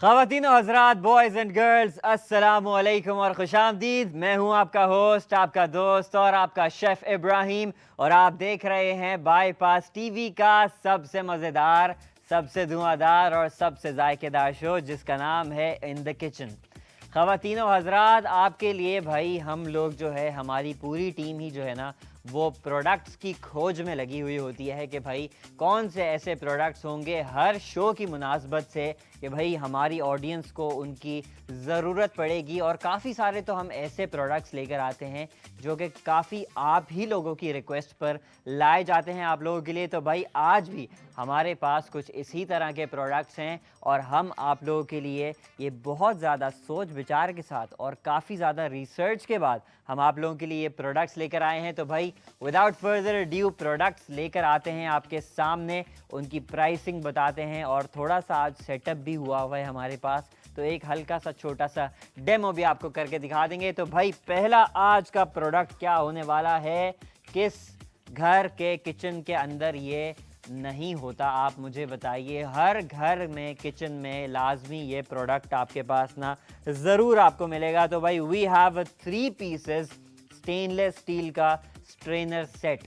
ख़वातीन और हज़रात, boys and girls, अस्सलामु अलैकुम और खुशामदीद। मैं हूं आपका होस्ट, आपका दोस्त और आपका शेफ़ इब्राहिम, और आप देख रहे हैं बाईपास टीवी का सबसे मज़ेदार, सबसे धुआंधार और सबसे जायकेदार शो, जिसका नाम है इन द किचन। ख़वातीन और हज़रात, आपके लिए भाई हम लोग जो है, हमारी पूरी टीम ही जो है ना, वो प्रोडक्ट्स की खोज में लगी हुई होती है कि भाई कौन से ऐसे प्रोडक्ट्स होंगे हर शो की मुनासबत से कि भाई हमारी ऑडियंस को उनकी ज़रूरत पड़ेगी। और काफ़ी सारे तो हम ऐसे प्रोडक्ट्स लेकर आते हैं जो कि काफ़ी आप ही लोगों की रिक्वेस्ट पर लाए जाते हैं आप लोगों के लिए। तो भाई आज भी हमारे पास कुछ इसी तरह के प्रोडक्ट्स हैं और हम आप लोगों के लिए ये बहुत ज़्यादा सोच विचार के साथ और काफ़ी ज़्यादा रिसर्च के बाद हम आप लोगों के लिए ये प्रोडक्ट्स लेकर आए हैं। तो भाई विदाउट फर्दर ड्यू प्रोडक्ट्स लेकर आते हैं आपके सामने, उनकी प्राइसिंग बताते हैं और थोड़ा सा आज सेटअप भी हुआ हुआ है हमारे पास, तो एक हल्का सा छोटा सा डेमो भी आपको करके दिखा देंगे। तो भाई पहला आज का प्रोडक्ट क्या होने वाला है, किस घर के किचन के अंदर ये नहीं होता, आप मुझे बताइए। हर घर में किचन में लाजमी ये प्रोडक्ट आपके पास ना ज़रूर आपको मिलेगा। तो भाई we have 3 pieces stainless steel का स्ट्रेनर सेट।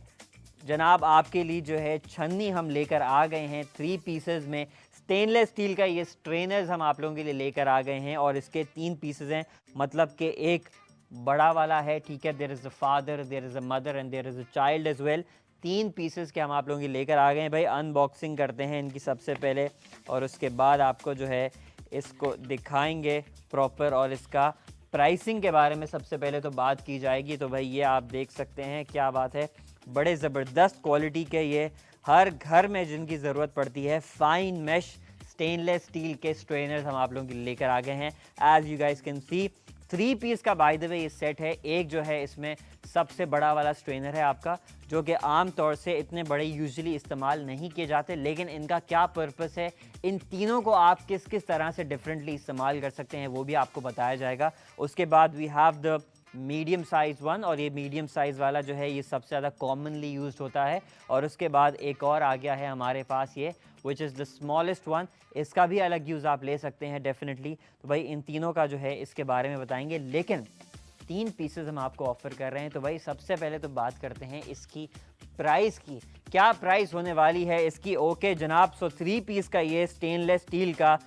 जनाब आपके लिए जो है छन्नी हम लेकर आ गए हैं 3 पीसेस में। स्टेनलेस स्टील का ये स्ट्रेनर्स हम आप लोगों के लिए लेकर आ गए हैं और इसके 3 पीसेस हैं, मतलब कि एक बड़ा वाला है, ठीक है, there is a father, there is a mother and there is a child as well. 3 pieces के हम आप लोगों के लेकर आ गए हैं। भाई अनबॉक्सिंग करते हैं इनकी सबसे पहले और उसके बाद आपको जो है इसको दिखाएंगे प्रॉपर, और इसका प्राइसिंग के बारे में सबसे पहले तो बात की जाएगी। तो भाई ये आप देख सकते हैं, क्या बात है, बड़े ज़बरदस्त क्वालिटी के ये हर घर में जिनकी ज़रूरत पड़ती है फाइन मैश स्टेनलेस स्टील के स्ट्रेनर्स हम आप लोगों के लिए लेकर आ गए हैं। As you guys can see 3 piece का बाय द वे ये सेट है। एक जो है इसमें सबसे बड़ा वाला स्ट्रेनर है आपका, जो कि आम तौर से इतने बड़े यूजुअली इस्तेमाल नहीं किए जाते, लेकिन इनका क्या पर्पस है, इन तीनों को आप किस किस तरह से डिफरेंटली इस्तेमाल कर सकते हैं वो भी आपको बताया जाएगा। उसके बाद we have the medium size one, और ये मीडियम साइज़ वाला जो है ये सबसे ज़्यादा कॉमनली यूज्ड होता है। और उसके बाद एक और आ गया है हमारे पास ये, which is the smallest one. इसका भी अलग यूज़ आप ले सकते हैं डेफिनेटली। तो भाई इन तीनों का जो है इसके बारे में बताएंगे, लेकिन 3 पीसेस हम आपको ऑफ़र कर रहे हैं। तो भाई सबसे पहले तो बात करते हैं इसकी प्राइस की, क्या प्राइस होने वाली है इसकी। ओके जनाब, सो 3 पीस का ये स्टेनलेस स्टील का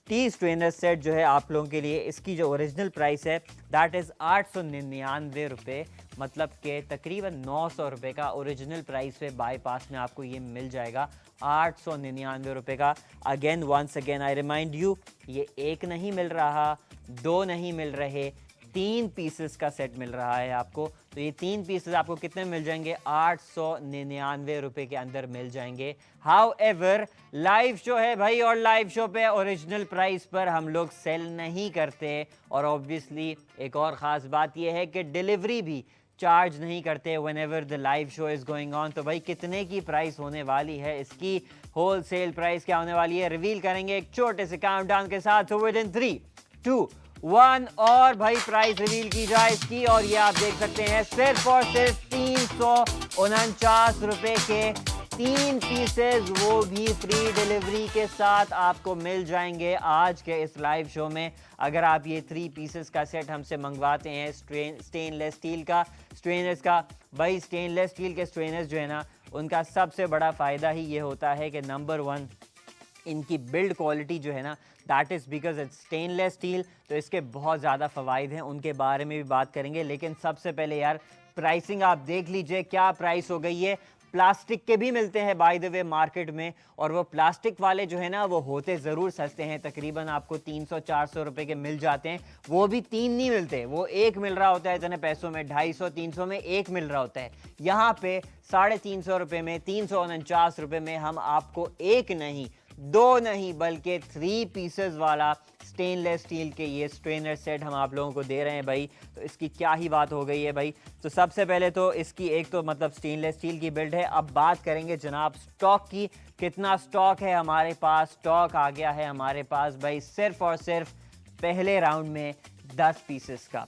टी स्ट्रेनर सेट जो है आप लोगों के लिए, इसकी जो ओरिजिनल प्राइस है दैट इज़ 899 रुपये, मतलब कि तकरीबन 900 रुपये का ओरिजिनल प्राइस पे बाईपास में आपको ये मिल जाएगा 899 रुपये का। Again once again I remind you, ये एक नहीं मिल रहा, 2 नहीं मिल रहे, 3 पीसेस का सेट मिल रहा है आपको। तो ये 3 पीसेस आपको कितने मिल जाएंगे, 899 रुपये के अंदर मिल जाएंगे। हाउ एवर लाइव शो है भाई, और लाइव शो पे ओरिजिनल प्राइस पर हम लोग सेल नहीं करते, और ऑब्वियसली एक और ख़ास बात यह है कि डिलीवरी भी चार्ज नहीं करते when ever the live show is going on. तो भाई कितने की प्राइस होने वाली है इसकी, होल सेल प्राइस क्या होने वाली है, रिवील करेंगे एक छोटे से काउंटडाउन के साथ। तो विद इन 3, 2, 1 और भाई प्राइस रिवील की जाए इसकी, और ये आप देख सकते हैं सिर्फ और सिर्फ 349 रुपये के 3 पीसेस, वो भी फ्री डिलीवरी के साथ आपको मिल जाएंगे आज के इस लाइव शो में। अगर आप ये 3 पीसेस का सेट हमसे मंगवाते हैं स्टेनलेस स्टील का स्ट्रेनर्स का, भाई स्टेनलेस स्टील के स्ट्रेनर्स जो है ना, उनका सबसे बड़ा फ़ायदा ही ये होता है कि नंबर 1 इनकी बिल्ड क्वालिटी जो है ना, that is because it's stainless steel. तो इसके बहुत ज़्यादा फ़वाइद हैं, उनके बारे में भी बात करेंगे, लेकिन सबसे पहले यार प्राइसिंग आप देख लीजिए, क्या प्राइस हो गई है। प्लास्टिक के भी मिलते हैं बाय द वे मार्केट में, और वो प्लास्टिक वाले जो है ना वो होते ज़रूर सस्ते हैं, तकरीबन आपको 300-400 रुपये के मिल जाते हैं। वो भी 3 नहीं मिलते, वो एक मिल रहा होता है इतने पैसों में, 250-300 में एक मिल रहा होता है। यहाँ पे 350 रुपये में, 349 रुपये में हम आपको एक नहीं, 2 नहीं, बल्कि 3 पीसेस वाला स्टेनलेस स्टील के ये स्ट्रेनर सेट हम आप लोगों को दे रहे हैं भाई। तो इसकी क्या ही बात हो गई है भाई। तो सबसे पहले तो इसकी एक तो मतलब स्टेनलेस स्टील की बिल्ड है। अब बात करेंगे जनाब स्टॉक की, कितना स्टॉक है हमारे पास। स्टॉक आ गया है हमारे पास भाई सिर्फ और सिर्फ पहले राउंड में 10 पीसेस का,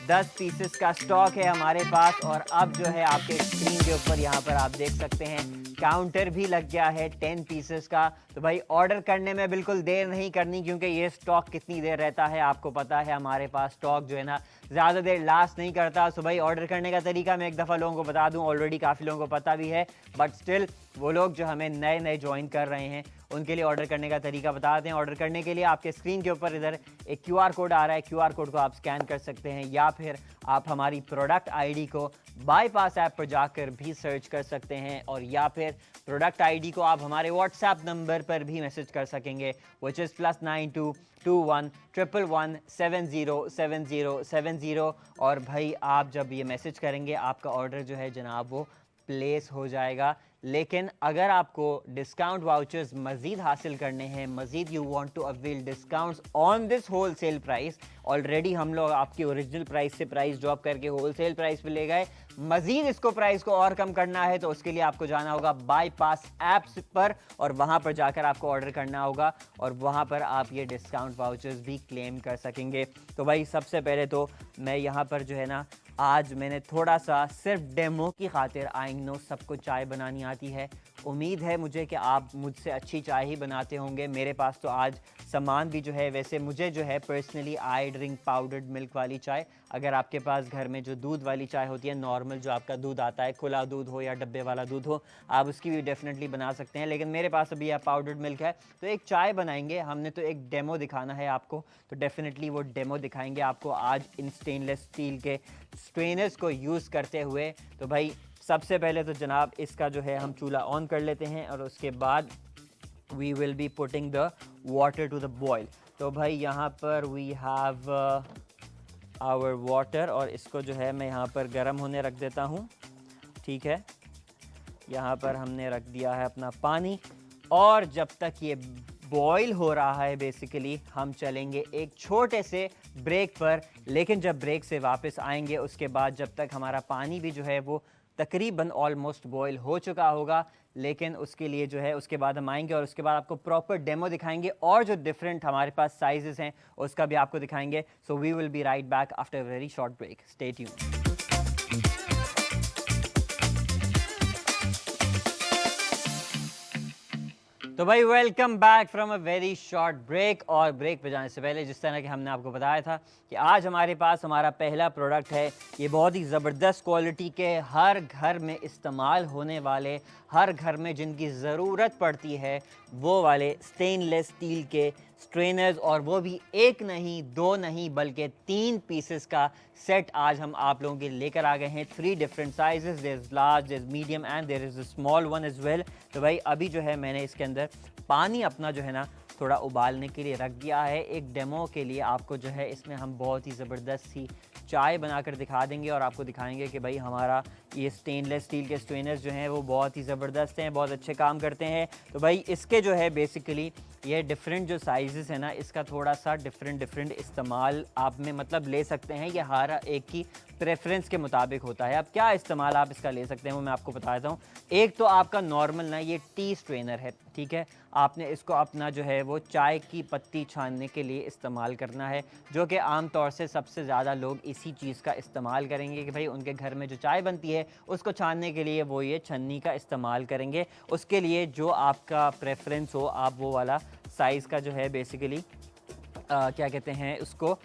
10 पीसेस का स्टॉक है हमारे पास। और अब जो है आपके स्क्रीन के ऊपर यहाँ पर आप देख सकते हैं काउंटर भी लग गया है 10 पीसेस का। तो भाई ऑर्डर करने में बिल्कुल देर नहीं करनी, क्योंकि ये स्टॉक कितनी देर रहता है आपको पता है, हमारे पास स्टॉक जो है ना ज़्यादा देर लास्ट नहीं करता। सो भाई ऑर्डर करने का तरीका मैं एक दफ़ा लोगों को बता दूं, ऑलरेडी काफ़ी लोगों को पता भी है, बट स्टिल वो लोग जो हमें नए नए ज्वाइन कर रहे हैं उनके लिए ऑर्डर करने का तरीका बताते हैं। ऑर्डर करने के लिए आपके स्क्रीन के ऊपर इधर एक QR कोड आ रहा है, QR कोड को आप स्कैन कर सकते हैं, या फिर आप हमारी प्रोडक्ट आईडी को बाईपास ऐप पर जाकर भी सर्च कर सकते हैं, और या फिर प्रोडक्ट आईडी को आप हमारे व्हाट्सएप नंबर पर भी मैसेज कर सकेंगे, विच इज़ +922111707070। और भाई आप जब ये मैसेज करेंगे आपका ऑर्डर जो है जनाब वो प्लेस हो जाएगा। लेकिन अगर आपको डिस्काउंट वाउचर्स मज़ीद हासिल करने हैं, मज़ीद you want to avail discounts on this wholesale price, already हम लोग आपकी ओरिजिनल प्राइस से प्राइस ड्रॉप करके होल सेल प्राइस पे ले गए, मज़ीद इसको प्राइस को और कम करना है तो उसके लिए आपको जाना होगा बाईपास ऐप्स पर, और वहाँ पर जाकर आपको ऑर्डर करना होगा, और वहाँ पर आप ये डिस्काउंट वाउचर्स भी क्लेम कर सकेंगे। तो भाई सबसे पहले तो मैं यहाँ पर जो है ना, आज मैंने थोड़ा सा सिर्फ डेमो की खातिर, आई नो सबको चाय बनानी आती है, उम्मीद है मुझे कि आप मुझसे अच्छी चाय ही बनाते होंगे। मेरे पास तो आज सामान भी जो है, वैसे मुझे जो है personally I drink powdered milk वाली चाय। अगर आपके पास घर में जो दूध वाली चाय होती है, नॉर्मल जो आपका दूध आता है, खुला दूध हो या डब्बे वाला दूध हो, आप उसकी भी डेफिनेटली बना सकते हैं, लेकिन मेरे पास अभी यह पाउडर्ड मिल्क है। तो एक चाय बनाएंगे, हमने तो एक डेमो दिखाना है आपको, तो डेफिनेटली वो डेमो दिखाएंगे आपको आज इन स्टेनलेस स्टील के स्ट्रेनर्स को यूज़ करते हुए। तो भाई सबसे पहले तो जनाब इसका जो है हम चूल्हा ऑन कर लेते हैं, और उसके बाद we will be putting the water to the boil. तो भाई यहाँ पर वी हैव आवर वाटर, और इसको जो है मैं यहाँ पर गर्म होने रख देता हूँ, ठीक है। यहाँ पर हमने रख दिया है अपना पानी, और जब तक ये बॉईल हो रहा है बेसिकली हम चलेंगे एक छोटे से ब्रेक पर। लेकिन जब ब्रेक से वापस आएंगे उसके बाद जब तक हमारा पानी भी जो है वो तकरीबन ऑलमोस्ट बॉईल हो चुका होगा, लेकिन उसके लिए जो है उसके बाद हम आएंगे और उसके बाद आपको प्रॉपर डेमो दिखाएंगे, और जो डिफरेंट हमारे पास साइजेस हैं उसका भी आपको दिखाएंगे। So we will be right back after a very short break, stay tuned. तो भाई welcome back from a very short break. और ब्रेक पे जाने से पहले जिस तरह कि हमने आपको बताया था कि आज हमारे पास हमारा पहला प्रोडक्ट है, ये बहुत ही ज़बरदस्त क्वालिटी के, हर घर में इस्तेमाल होने वाले, हर घर में जिनकी ज़रूरत पड़ती है वो वाले स्टेनलेस स्टील के स्ट्रेनर्स, और वो भी एक नहीं दो नहीं बल्कि 3 पीसेस का सेट आज हम आप लोगों के लेकर आ गए हैं। 3 different sizes, there is large, there is medium and there is a small one as well. तो भाई अभी जो है मैंने इसके अंदर पानी अपना जो है ना थोड़ा उबालने के लिए रख दिया है, एक डेमो के लिए आपको जो है इसमें हम बहुत ही ज़बरदस्त सी चाय बनाकर दिखा देंगे, और आपको दिखाएंगे कि भाई हमारा ये स्टेनलेस स्टील के स्ट्रेनर्स जो हैं वो बहुत ही ज़बरदस्त हैं, बहुत अच्छे काम करते हैं। तो भाई इसके जो है बेसिकली ये डिफरेंट जो साइज़ है ना, इसका थोड़ा सा डिफरेंट इस्तेमाल आप में मतलब ले सकते हैं, ये हर एक की प्रेफरेंस के मुताबिक होता है। अब क्या इस्तेमाल आप इसका ले सकते हैं वो मैं आपको बता देता हूँ। एक तो आपका नॉर्मल ना ये टी स्ट्रेनर है, ठीक है, आपने इसको अपना जो है वो चाय की पत्ती छानने के लिए इस्तेमाल करना है, जो कि आम तौर से सबसे ज़्यादा लोग इसी चीज़ का इस्तेमाल करेंगे कि भाई उनके घर में जो चाय बनती है उसको छानने के लिए वो ये छन्नी का इस्तेमाल करेंगे। उसके लिए जो आपका प्रेफरेंस हो आप वो वाला साइज़ का जो है बेसिकली क्या कहते हैं उसको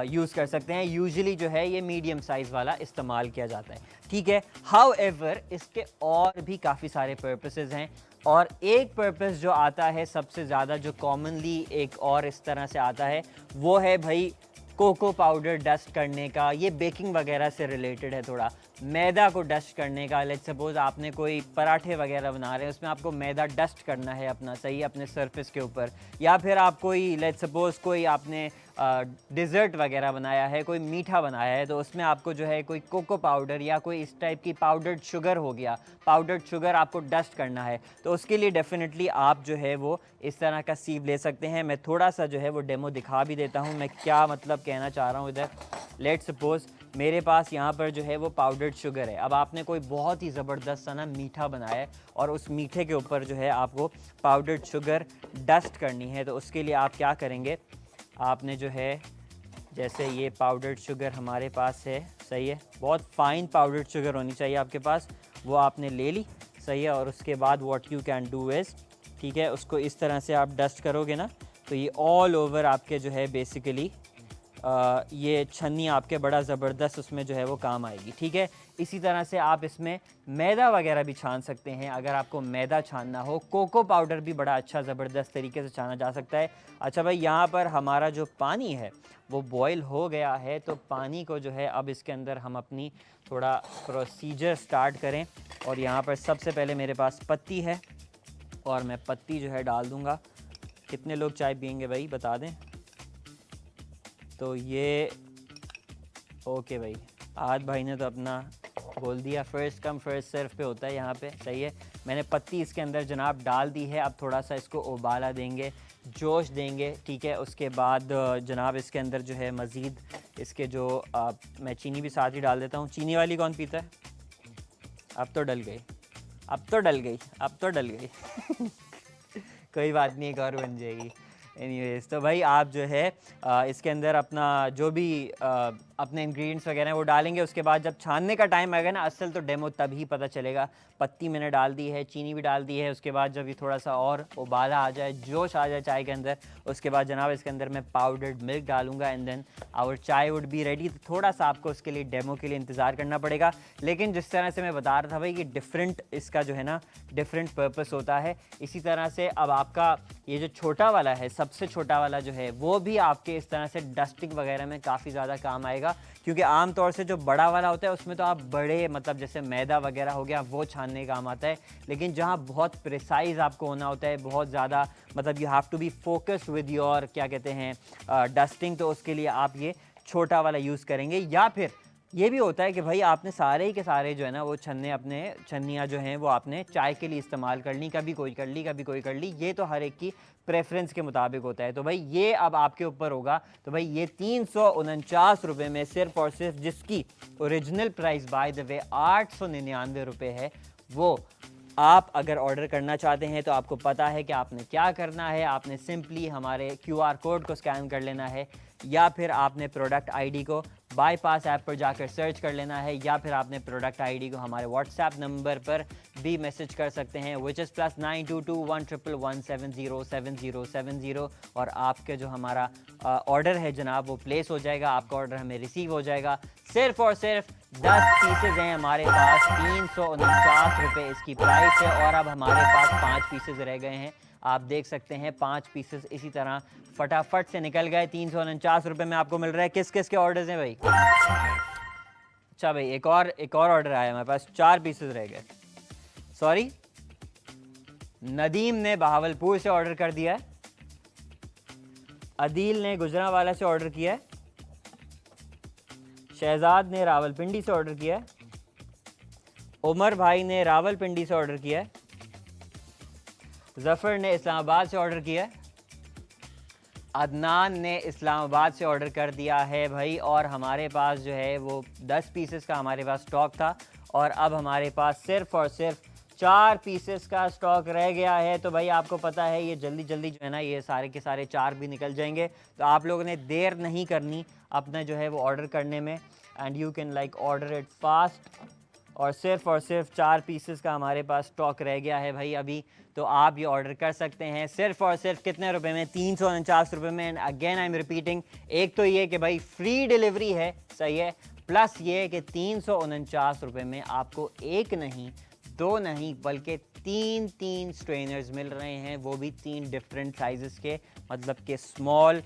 यूज़ कर सकते हैं। यूजुअली जो है ये मीडियम साइज़ वाला इस्तेमाल किया जाता है, ठीक है। हाउएवर इसके और भी काफ़ी सारे पर्पसेस हैं, और एक पर्पस जो आता है सबसे ज़्यादा, जो कॉमनली एक और इस तरह से आता है, वो है भाई कोको पाउडर डस्ट करने का। ये बेकिंग वगैरह से रिलेटेड है, थोड़ा मैदा को डस्ट करने का। लेट्स सपोज आपने कोई पराठे वगैरह बना रहे हैं, उसमें आपको मैदा डस्ट करना है अपना, सही, अपने सरफेस के ऊपर, या फिर आप कोई लेट्स सपोज कोई आपने डिज़र्ट वगैरह बनाया है, कोई मीठा बनाया है, तो उसमें आपको जो है कोई कोको पाउडर या कोई इस टाइप की पाउडर्ड शुगर हो गया, पाउडर्ड शुगर आपको डस्ट करना है, तो उसके लिए डेफिनेटली आप जो है वो इस तरह का सीव ले सकते हैं। मैं थोड़ा सा जो है वो डेमो दिखा भी देता हूँ मैं क्या मतलब कहना चाह रहा हूँ इधर। लेट्स सपोज मेरे पास यहाँ पर जो है वो पाउडर्ड शुगर है। अब आपने कोई बहुत ही ज़बरदस्त सा ना मीठा बनाया है, और उस मीठे के ऊपर जो है आपको पाउडर्ड शुगर डस्ट करनी है, तो उसके लिए आप क्या करेंगे, आपने जो है जैसे ये पाउडर्ड शुगर हमारे पास है, सही है, बहुत फ़ाइन पाउडर्ड शुगर होनी चाहिए आपके पास, वो आपने ले ली, सही है। और उसके बाद what you can do is, ठीक है, उसको इस तरह से आप डस्ट करोगे ना तो ये ऑल ओवर आपके जो है बेसिकली ये छन्नी आपके बड़ा ज़बरदस्त उसमें जो है वो काम आएगी, ठीक है। इसी तरह से आप इसमें मैदा वगैरह भी छान सकते हैं। अगर आपको मैदा छानना हो, कोको पाउडर भी बड़ा अच्छा ज़बरदस्त तरीके से छाना जा सकता है। अच्छा भाई, यहाँ पर हमारा जो पानी है वो बॉयल हो गया है, तो पानी को जो है अब इसके अंदर हम अपनी थोड़ा प्रोसीजर स्टार्ट करें। और यहाँ पर सबसे पहले मेरे पास पत्ती है और मैं पत्ती जो है डाल दूँगा। कितने लोग चाय पियेंगे भाई बता दें। तो ये ओके भाई, आज भाई ने तो अपना बोल दिया, फर्स्ट कम फर्स्ट सर्व पे होता है यहाँ पे, सही है। मैंने पत्ती इसके अंदर जनाब डाल दी है। अब थोड़ा सा इसको उबाला देंगे, जोश देंगे, ठीक है। उसके बाद जनाब इसके अंदर जो है मज़ीद इसके जो मैं चीनी भी साथ ही डाल देता हूँ। चीनी वाली कौन पीता है? अब तो डल गई, अब तो डल गई, अब तो डल गई कोई बात नहीं, एक और बन जाएगी। एनीवेज, तो भाई आप जो है इसके अंदर अपना जो भी अपने इंग्रेडिएंट्स वगैरह हैं वो डालेंगे। उसके बाद जब छानने का टाइम आएगा ना, असल तो डेमो तभी पता चलेगा। पत्ती मैंने डाल दी है, चीनी भी डाल दी है। उसके बाद जब ये थोड़ा सा और उबाला आ जाए, जोश आ जाए चाय के अंदर, उसके बाद जनाब इसके अंदर मैं पाउडर्ड मिल्क डालूंगा एंड देन आवर चाय वुड बी रेडी। तो थोड़ा सा आपको उसके लिए डेमो के लिए इंतज़ार करना पड़ेगा। लेकिन जिस तरह से मैं बता रहा था भाई कि डिफरेंट इसका जो है ना डिफरेंट पर्पस होता है। इसी तरह से अब आपका ये जो छोटा वाला है, सबसे छोटा वाला जो है, वो भी आपके इस तरह से डस्टिंग वगैरह में काफ़ी ज़्यादा काम आएगा। क्योंकि आम तौर से जो बड़ा वाला होता है उसमें तो आप बड़े मतलब जैसे मैदा वगैरह हो गया वो छानने का काम आता है। लेकिन जहाँ बहुत प्रिसाइज आपको होना होता है, बहुत ज़्यादा मतलब you have to be focused with your क्या कहते हैं डस्टिंग, तो उसके लिए आप ये छोटा वाला यूज़ करेंगे। या फिर ये भी होता है कि भाई आपने सारे ही के सारे जो है ना वो छन्ने अपने छन्नियाँ जो हैं वो आपने चाय के लिए इस्तेमाल कर ली, कभी कोई कर ली, कभी कोई कर ली। ये तो हर एक की प्रेफरेंस के मुताबिक होता है। तो भाई ये अब आपके ऊपर होगा। तो भाई ये 349 रुपये में सिर्फ और सिर्फ, जिसकी ओरिजिनल प्राइस बाय द वे 899 रुपये है, वो आप अगर ऑर्डर करना चाहते हैं तो आपको पता है कि आपने क्या करना है। आपने सिंपली हमारे QR कोड को स्कैन कर लेना है, या फिर आपने प्रोडक्ट आईडी को बाईपास ऐप पर जाकर सर्च कर लेना है, या फिर आपने प्रोडक्ट आईडी को हमारे व्हाट्सएप नंबर पर भी मैसेज कर सकते हैं, विच इज़ +922111707070। और आपके जो हमारा ऑर्डर है जनाब वो प्लेस हो जाएगा, आपका ऑर्डर हमें रिसीव हो जाएगा। सिर्फ और सिर्फ 10 पीसेज हैं हमारे पास, 349 रुपये इसकी प्राइस है। और अब हमारे पास 5 पीसेज रह गए हैं। आप देख सकते हैं 5 पीसेस इसी तरह फटाफट से निकल गए। 349 रुपये में आपको मिल रहा है। किस किस के ऑर्डर्स हैं भाई? अच्छा भाई, एक और ऑर्डर आया हमारे पास, 4 पीसेस रह गए। सॉरी, नदीम ने बहावलपुर से ऑर्डर कर दिया है, अदील ने गुजरांवाला से ऑर्डर किया है, शहजाद ने रावलपिंडी से ऑर्डर किया है, उमर भाई ने रावलपिंडी से ऑर्डर किया है, ज़फ़र ने इस्लामाबाद से ऑर्डर किया है, अदनान ने इस्लामाबाद से ऑर्डर कर दिया है भाई। और हमारे पास जो है वो 10 पीसेस का हमारे पास स्टॉक था, और अब हमारे पास सिर्फ और सिर्फ 4 पीसेस का स्टॉक रह गया है। तो भाई आपको पता है ये जल्दी जल्दी जो है ना ये सारे के सारे 4 भी निकल जाएंगे। तो आप लोगों ने देर नहीं करनी अपना जो है वो ऑर्डर करने में, and you can like order it fast. और सिर्फ 4 पीसेस का हमारे पास स्टॉक रह गया है भाई अभी। तो आप ये ऑर्डर कर सकते हैं सिर्फ और सिर्फ कितने रुपए में? 349 रुपये में। And again I am repeating, एक तो ये कि भाई फ्री डिलीवरी है, सही है, प्लस ये कि 349 रुपये में आपको एक नहीं, 2 नहीं, बल्कि 3 स्ट्रेनर्स मिल रहे हैं, वो भी 3 डिफरेंट साइजेस के, मतलब कि स्मॉल,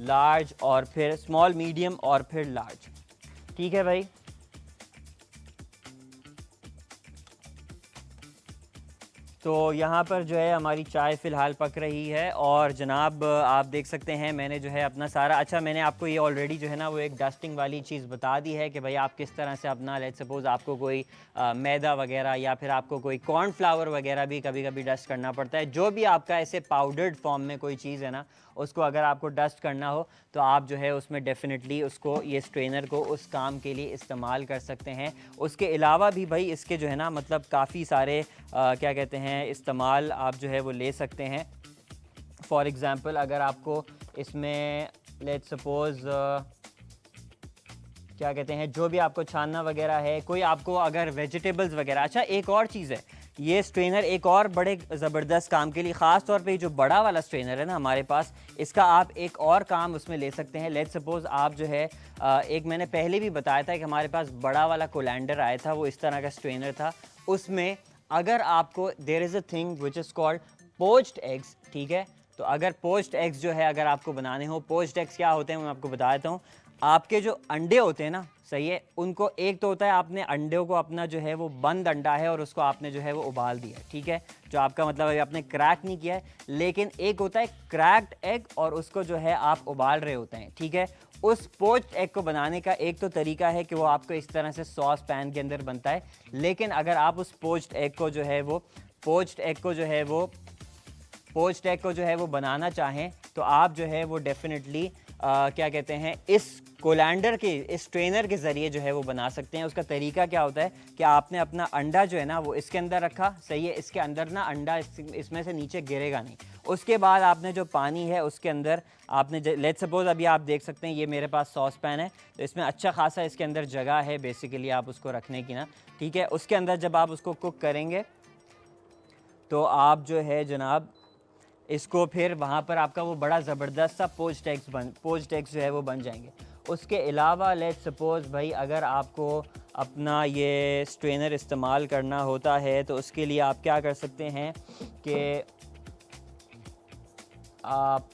लार्ज और फिर स्मॉल, मीडियम और फिर लार्ज। ठीक है भाई। तो यहाँ पर जो है हमारी चाय फ़िलहाल पक रही है। और जनाब आप देख सकते हैं मैंने जो है अपना सारा, अच्छा मैंने आपको ये ऑलरेडी जो है ना वो एक डस्टिंग वाली चीज़ बता दी है कि भाई आप किस तरह से अपना, लेट्स सपोज़ आपको कोई मैदा वगैरह या फिर आपको कोई कॉर्नफ्लावर वगैरह भी कभी कभी डस्ट करना पड़ता है। जो भी आपका ऐसे पाउडर्ड फॉर्म में कोई चीज़ है ना, उसको अगर आपको डस्ट करना हो तो आप जो है उसमें डेफिनेटली उसको, ये स्ट्रेनर को उस काम के लिए इस्तेमाल कर सकते हैं। उसके अलावा भी भाई इसके जो है ना मतलब काफ़ी सारे क्या कहते हैं इस्तेमाल आप जो है वो ले सकते हैं। फॉर एग्ज़ाम्पल अगर आपको इसमें लेट्स सपोज़ क्या कहते हैं, जो भी आपको छानना वगैरह है, कोई आपको अगर वेजिटेबल्स वगैरह। अच्छा एक और चीज़ है, ये स्ट्रेनर एक और बड़े ज़बरदस्त काम के लिए, ख़ास तौर पे जो बड़ा वाला स्ट्रेनर है ना हमारे पास, इसका आप एक और काम उसमें ले सकते हैं। लेट्स सपोज़ आप जो है एक मैंने पहले भी बताया था कि हमारे पास बड़ा वाला कोलैंडर आया था, वो इस तरह का स्ट्रेनर था। उसमें अगर आपको there is a thing which is called poached eggs, ठीक है। तो अगर पोच्ड एग्स जो है अगर आपको बनाने हो, पोच्ड एग्स क्या होते हैं मैं आपको बता देता हूँ। आपके जो अंडे होते हैं ना, सही है, उनको एक तो होता है आपने अंडे को अपना जो है वो बंद अंडा है और उसको आपने जो है वो उबाल दिया है, ठीक है, जो आपका मतलब है आपने क्रैक नहीं किया है। लेकिन एक होता है क्रैक्ड एग और उसको जो है आप उबाल रहे होते हैं, ठीक है। उस पोच्ड एग को बनाने का एक तो तरीका है कि वो आपको इस तरह से सॉस पैन के अंदर बनता है। लेकिन अगर आप उस पोच्ड एग को जो है वो बनाना चाहें तो आप जो है वो डेफिनेटली क्या कहते हैं, इस कोलैंडर के इस स्ट्रेनर के ज़रिए जो है वो बना सकते हैं। उसका तरीका क्या होता है कि आपने अपना अंडा जो है ना वो इसके अंदर रखा, सही है, इसके अंदर ना अंडा इसमें से नीचे गिरेगा नहीं। उसके बाद आपने जो पानी है उसके अंदर आपने लेट्स सपोज अभी आप देख सकते हैं ये मेरे पास सॉस पैन है, तो इसमें अच्छा खासा इसके अंदर जगह है बेसिकली आप उसको रखने की ना, ठीक है। उसके अंदर जब आप उसको कुक करेंगे तो आप जो है जनाब इसको फिर वहाँ पर आपका वो बड़ा ज़बरदस्त सा पोच्ड एग्स जो है वो बन जाएंगे। उसके अलावा लेट्स सपोज़ भाई अगर आपको अपना ये स्ट्रेनर इस्तेमाल करना होता है तो उसके लिए आप क्या कर सकते हैं कि आप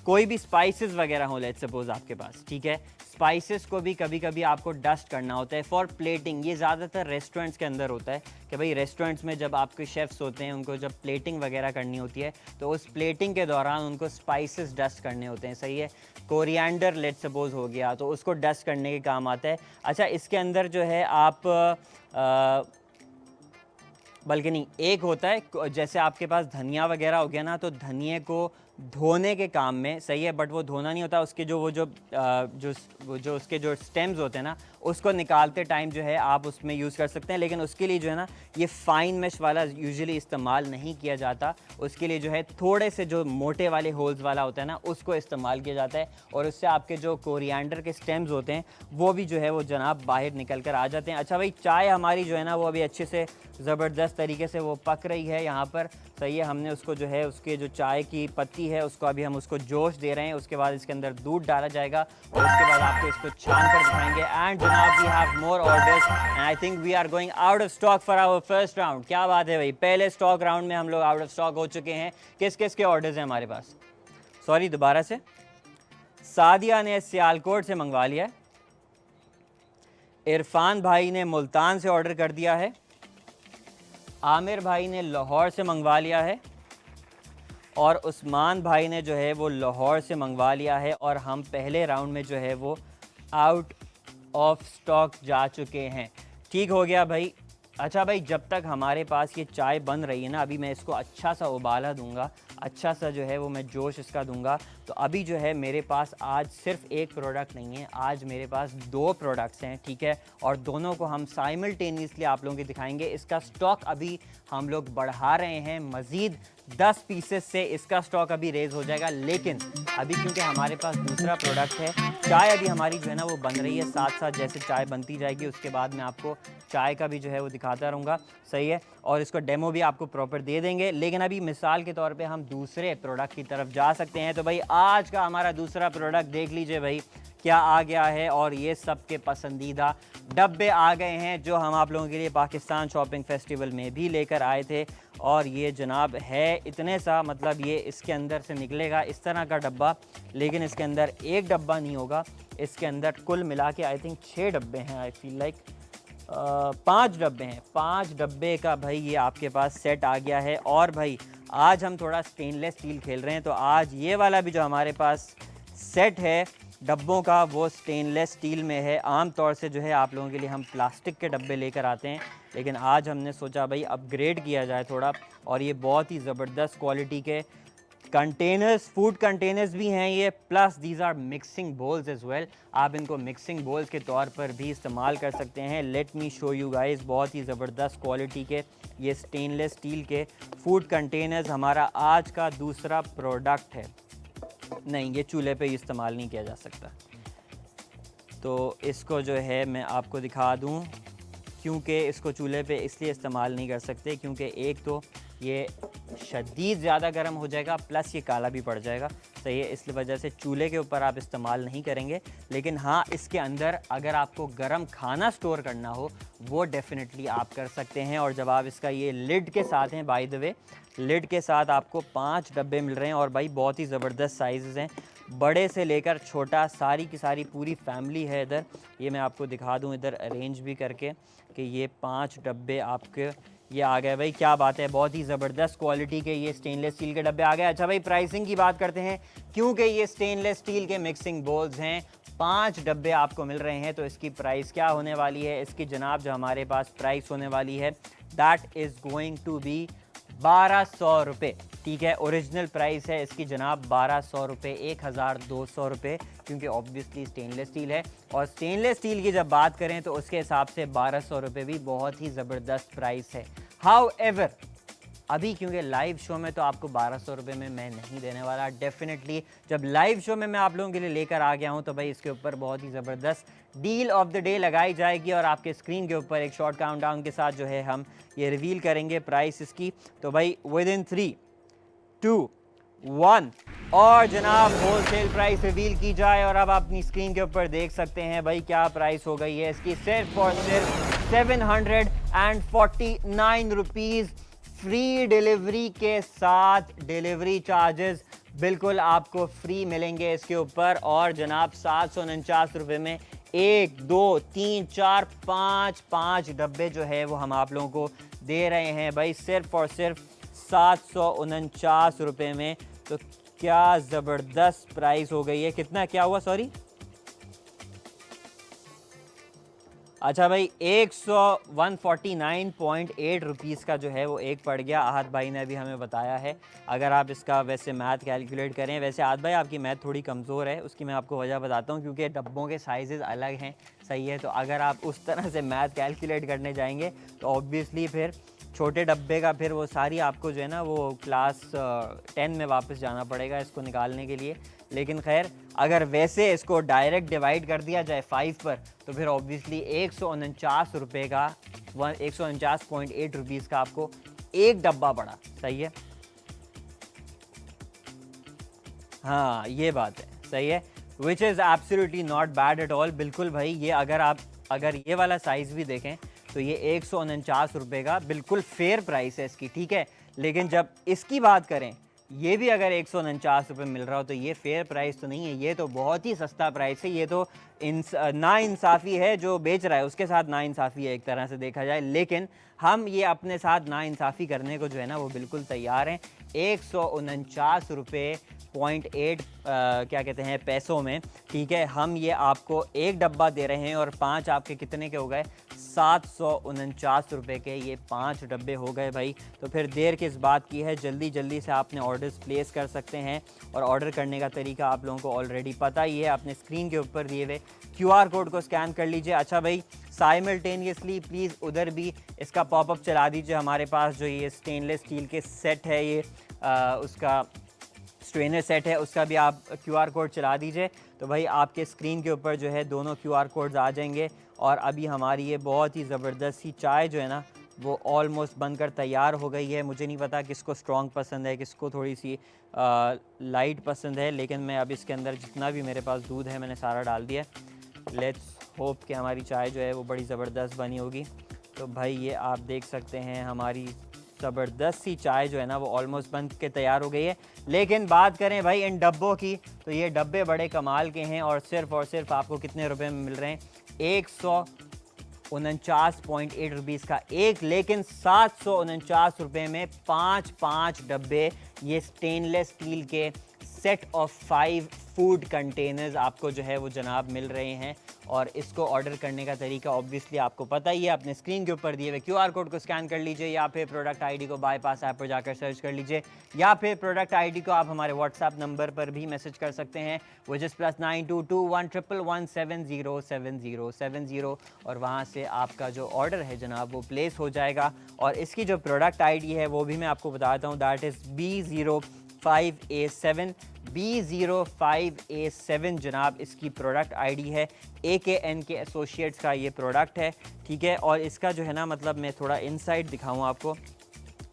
कोई भी स्पाइसेस वगैरह हो लेट्स सपोज़ आपके पास, ठीक है, स्पाइसेस को भी कभी कभी आपको डस्ट करना होता है फॉर प्लेटिंग। ये ज़्यादातर रेस्टोरेंट्स के अंदर होता है कि भाई रेस्टोरेंट्स में जब आपके शेफ्स होते हैं उनको जब प्लेटिंग वगैरह करनी होती है तो उस प्लेटिंग के दौरान उनको स्पाइसेस डस्ट करने होते हैं, सही है। कोरिएंडर लेट्स सपोज हो गया तो उसको डस्ट करने के काम आता है। अच्छा इसके अंदर जो है आप बल्कि नहीं, एक होता है जैसे आपके पास धनिया वगैरह हो गया ना, तो धनिए को धोने के काम में, सही है, बट वो धोना नहीं होता, उसके जो उसके जो स्टेम्स होते हैं ना उसको निकालते टाइम जो है आप उसमें यूज़ कर सकते हैं। लेकिन उसके लिए जो है ना ये फ़ाइन मेश वाला यूजुअली इस्तेमाल नहीं किया जाता, उसके लिए जो है थोड़े से जो मोटे वाले होल्स वाला होता है ना उसको इस्तेमाल किया जाता है और उससे आपके जो कोरिएंडर के स्टेम्स होते हैं वो भी जो है वो जनाब बाहर निकल कर आ जाते हैं। अच्छा भाई चाय हमारी जो है ना वो अभी अच्छे से ज़बरदस्त तरीके से वो पक रही है यहाँ पर, सही है। हमने उसको जो है उसके जो चाय की पत्ती है उसको अभी हम उसको जोश दे रहे हैं, उसके बाद इसके अंदर दूध डाला जाएगा और उसके बाद आपको इसको छान कर दिखाएंगे। एंड जनाब we have more orders and I think we are going out of stock for our first round. क्या बात है भाई, पहले स्टॉक राउंड में हम लोग आउट ऑफ स्टॉक हो चुके हैं। किस किस के ऑर्डर्स हैं हमारे पास? सॉरी दोबारा से, सादिया ने सियालकोट से मंगवा लिया है, इरफान भाई ने मुल्तान से ऑर्डर कर दिया है, आमिर भाई ने लाहौर से मंगवा लिया है और उस्मान भाई ने जो है वो लाहौर से मंगवा लिया है और हम पहले राउंड में जो है वो आउट ऑफ स्टॉक जा चुके हैं। ठीक हो गया भाई। अच्छा भाई जब तक हमारे पास ये चाय बन रही है ना, अभी मैं इसको अच्छा सा उबाला दूंगा, अच्छा सा जो है वो मैं जोश इसका दूंगा। तो अभी जो है मेरे पास आज सिर्फ एक प्रोडक्ट नहीं है, आज मेरे पास 2 प्रोडक्ट्स हैं, ठीक है, और दोनों को हम साइमल्टेनियसली आप लोगों को दिखाएंगे। इसका स्टॉक अभी हम लोग बढ़ा रहे हैं, मज़ीद 10 पीसेस से इसका स्टॉक अभी रेज़ हो जाएगा। लेकिन अभी क्योंकि हमारे पास दूसरा प्रोडक्ट है, चाय अभी हमारी जो है ना वो बन रही है, साथ साथ जैसे चाय बनती जाएगी उसके बाद मैं आपको चाय का भी जो है वो दिखाता रहूँगा, सही है, और इसको डेमो भी आपको प्रॉपर दे देंगे। लेकिन अभी मिसाल के तौर पे हम दूसरे प्रोडक्ट की तरफ जा सकते हैं। तो भाई आज का हमारा दूसरा प्रोडक्ट देख लीजिए भाई क्या आ गया है, और ये सबके पसंदीदा डब्बे आ गए हैं जो हम आप लोगों के लिए पाकिस्तान शॉपिंग फेस्टिवल में भी लेकर आए थे। और ये जनाब है इतने सा, मतलब ये इसके अंदर से निकलेगा इस तरह का डब्बा, लेकिन इसके अंदर एक डब्बा नहीं होगा, इसके अंदर कुल मिला के आई थिंक 6 डब्बे हैं, आई फील लाइक 5 डब्बे हैं। 5 डब्बे का भाई ये आपके पास सेट आ गया है। और भाई आज हम थोड़ा स्टेनलेस स्टील खेल रहे हैं, तो आज ये वाला भी जो हमारे पास सेट है डब्बों का वो स्टेनलेस स्टील में है। आम तौर से जो है आप लोगों के लिए हम प्लास्टिक के डब्बे लेकर आते हैं, लेकिन आज हमने सोचा भाई अपग्रेड किया जाए थोड़ा, और ये बहुत ही ज़बरदस्त क्वालिटी के कंटेनर्स, फूड कंटेनर्स भी हैं ये, plus these are mixing bowls as well. आप इनको मिक्सिंग बोल्स के तौर पर भी इस्तेमाल कर सकते हैं। Let me show you guys, बहुत ही ज़बरदस्त क्वालिटी के ये स्टेनलेस स्टील के फूड कंटेनर्स हमारा आज का दूसरा प्रोडक्ट है। नहीं, ये चूल्हे पे इस्तेमाल नहीं किया जा सकता, तो इसको जो है मैं आपको दिखा दूं, क्योंकि इसको चूल्हे पे इसलिए इस्तेमाल नहीं कर सकते क्योंकि एक तो ये शदीद ज़्यादा गर्म हो जाएगा, प्लस ये काला भी पड़ जाएगा, सही है। इस वजह से चूल्हे के ऊपर आप इस्तेमाल नहीं करेंगे। लेकिन हाँ, इसके अंदर अगर आपको गर्म खाना स्टोर करना हो वो डेफिनेटली आप कर सकते हैं। और जब आप इसका ये लिड के साथ हैं, बाय द वे लिड के साथ आपको 5 डब्बे मिल रहे हैं और भाई बहुत ही ज़बरदस्त साइज़ हैं, बड़े से लेकर छोटा, सारी की सारी पूरी फैमिली है इधर। ये मैं आपको दिखा दूँ इधर अरेंज भी करके कि ये 5 डब्बे आपके ये आ गए भाई, क्या बात है, बहुत ही ज़बरदस्त क्वालिटी के ये स्टेनलेस स्टील के डब्बे आ गए। अच्छा भाई, प्राइसिंग की बात करते हैं, क्योंकि ये स्टेनलेस स्टील के मिक्सिंग बोल्स हैं, 5 डब्बे आपको मिल रहे हैं, तो इसकी प्राइस क्या होने वाली है? इसकी जनाब जो हमारे पास प्राइस होने वाली है that is going to be 1200 रुपये, ठीक है। ओरिजिनल प्राइस है इसकी जनाब 1200 रुपये, 1200 रुपये, क्योंकि ऑब्वियसली स्टेनलेस स्टील है। और स्टेनलेस स्टील की जब बात करें तो उसके हिसाब से 1200 रुपये भी बहुत ही ज़बरदस्त प्राइस है। हाउएवर अभी क्योंकि लाइव शो में तो आपको 1200 रुपये में मैं नहीं देने वाला। डेफिनेटली जब लाइव शो में मैं आप लोगों के लिए लेकर आ गया हूं तो भाई इसके ऊपर बहुत ही ज़बरदस्त डील ऑफ द डे लगाई जाएगी और आपके स्क्रीन के ऊपर एक शॉर्ट काउंटडाउन के साथ जो है हम ये रिवील करेंगे प्राइस इसकी। तो भाई विद इन 3, 2, 1 और जनाब होलसेल प्राइस रिवील की जाए। और अब आप अपनी स्क्रीन के ऊपर देख सकते हैं भाई क्या प्राइस हो गई है इसकी, सिर्फ और सिर्फ 749 रुपीज़, फ्री डिलीवरी के साथ। डिलीवरी चार्जेस बिल्कुल आपको फ्री मिलेंगे इसके ऊपर। और जनाब 749 रुपये में 1, 2, 3, 4, 5 डब्बे जो है वो हम आप लोगों को दे रहे हैं भाई, सिर्फ और सिर्फ 749 रुपये में। तो क्या ज़बरदस्त प्राइस हो गई है। कितना क्या हुआ, सॉरी, अच्छा भाई 149.8 रुपीज़ का जो है वो एक पड़ गया। आहद भाई ने अभी हमें बताया है। अगर आप इसका वैसे मैथ कैलकुलेट करें, वैसे आहद भाई आपकी मैथ थोड़ी कमज़ोर है, उसकी मैं आपको वजह बताता हूँ, क्योंकि डब्बों के साइज़ अलग हैं, सही है। तो अगर आप उस तरह से मैथ कैलकुलेट करने जाएंगे तो ऑब्वियसली फिर छोटे डब्बे का फिर वो सारी आपको जो है ना वो क्लास 10 में वापस जाना पड़ेगा इसको निकालने के लिए। लेकिन खैर, अगर वैसे इसको डायरेक्ट डिवाइड कर दिया जाए 5 पर तो फिर ऑब्वियसली 149 रुपये का 149.8 रुपीज़ का आपको एक डब्बा पड़ा, सही है। हाँ ये बात है, सही है, which is absolutely not bad at all. बिल्कुल भाई, ये अगर ये वाला साइज़ भी देखें तो ये 149 रुपये का बिल्कुल फेयर प्राइस है इसकी, ठीक है। लेकिन जब इसकी बात करें, ये भी अगर 149 रुपये मिल रहा हो तो ये फेयर प्राइस तो नहीं है, ये तो बहुत ही सस्ता प्राइस है। ये तो नाइंसाफ़ी है जो बेच रहा है, उसके साथ नाइंसाफ़ी है एक तरह से देखा जाए। लेकिन हम ये अपने साथ नाइंसाफ़ी करने को जो है ना वो बिल्कुल तैयार हैं। 149 रुपये .8 क्या कहते हैं पैसों में, ठीक है। हम ये आपको एक डब्बा दे रहे हैं और 5 आपके कितने के हो गए, 749 रुपये के ये 5 डब्बे हो गए भाई। तो फिर देर किस बात की है, जल्दी जल्दी से आपने ऑर्डर्स प्लेस कर सकते हैं। और ऑर्डर करने का तरीका आप लोगों को ऑलरेडी पता ही है, अपने स्क्रीन के ऊपर दिए हुए QR कोड को स्कैन कर लीजिए। अच्छा भाई, साइमल्टेनियसली प्लीज़ उधर भी इसका पॉपअप चला दीजिए। हमारे पास जो ये स्टेनलेस स्टील के सेट है, ये उसका स्ट्रेनर सेट है, उसका भी आप QR कोड चला दीजिए तो भाई आपके स्क्रीन के ऊपर जो है दोनों QR कोड्स आ जाएंगे। और अभी हमारी ये बहुत ही ज़बरदस्त सी चाय जो है ना वो ऑलमोस्ट बनकर तैयार हो गई है। मुझे नहीं पता किसको स्ट्रॉन्ग पसंद है, किसको थोड़ी सी लाइट पसंद है, लेकिन मैं अब इसके अंदर जितना भी मेरे पास दूध है मैंने सारा डाल दिया। लेट्स होप कि हमारी चाय जो है वो बड़ी ज़बरदस्त बनी होगी। तो भाई ये आप देख सकते हैं हमारी ज़बरदस्त सी चाय जो है ना वो ऑलमोस्ट बन के तैयार हो गई है। लेकिन बात करें भाई इन डब्बों की, तो ये डब्बे बड़े कमाल के हैं और सिर्फ आपको कितने रुपए में मिल रहे हैं, 149.8 रुपीज़ का एक। लेकिन 749 रुपये में 5 डब्बे ये स्टेनलेस स्टील के सेट ऑफ 5 फूड कंटेनर्स आपको जो है वो जनाब मिल रहे हैं। और इसको ऑर्डर करने का तरीका ऑब्वियसली आपको पता ही है, अपने स्क्रीन के ऊपर दिए हुए QR कोड को स्कैन कर लीजिए, या फिर प्रोडक्ट आईडी को बाईपास ऐप पर जाकर सर्च कर लीजिए, या फिर प्रोडक्ट आईडी को आप हमारे व्हाट्सएप नंबर पर भी मैसेज कर सकते हैं, विच इज़ +922111707070। और वहाँ से आपका जो ऑर्डर है जनाब वो प्लेस हो जाएगा। और इसकी जो प्रोडक्ट आईडी है वो भी मैं आपको बताता हूँ, दैट इज़ B05A7 B05A7 जनाब इसकी प्रोडक्ट आईडी है। AKN के एसोसिएट्स का ये प्रोडक्ट है, ठीक है। और इसका जो है ना मतलब मैं थोड़ा इनसाइड दिखाऊँ आपको,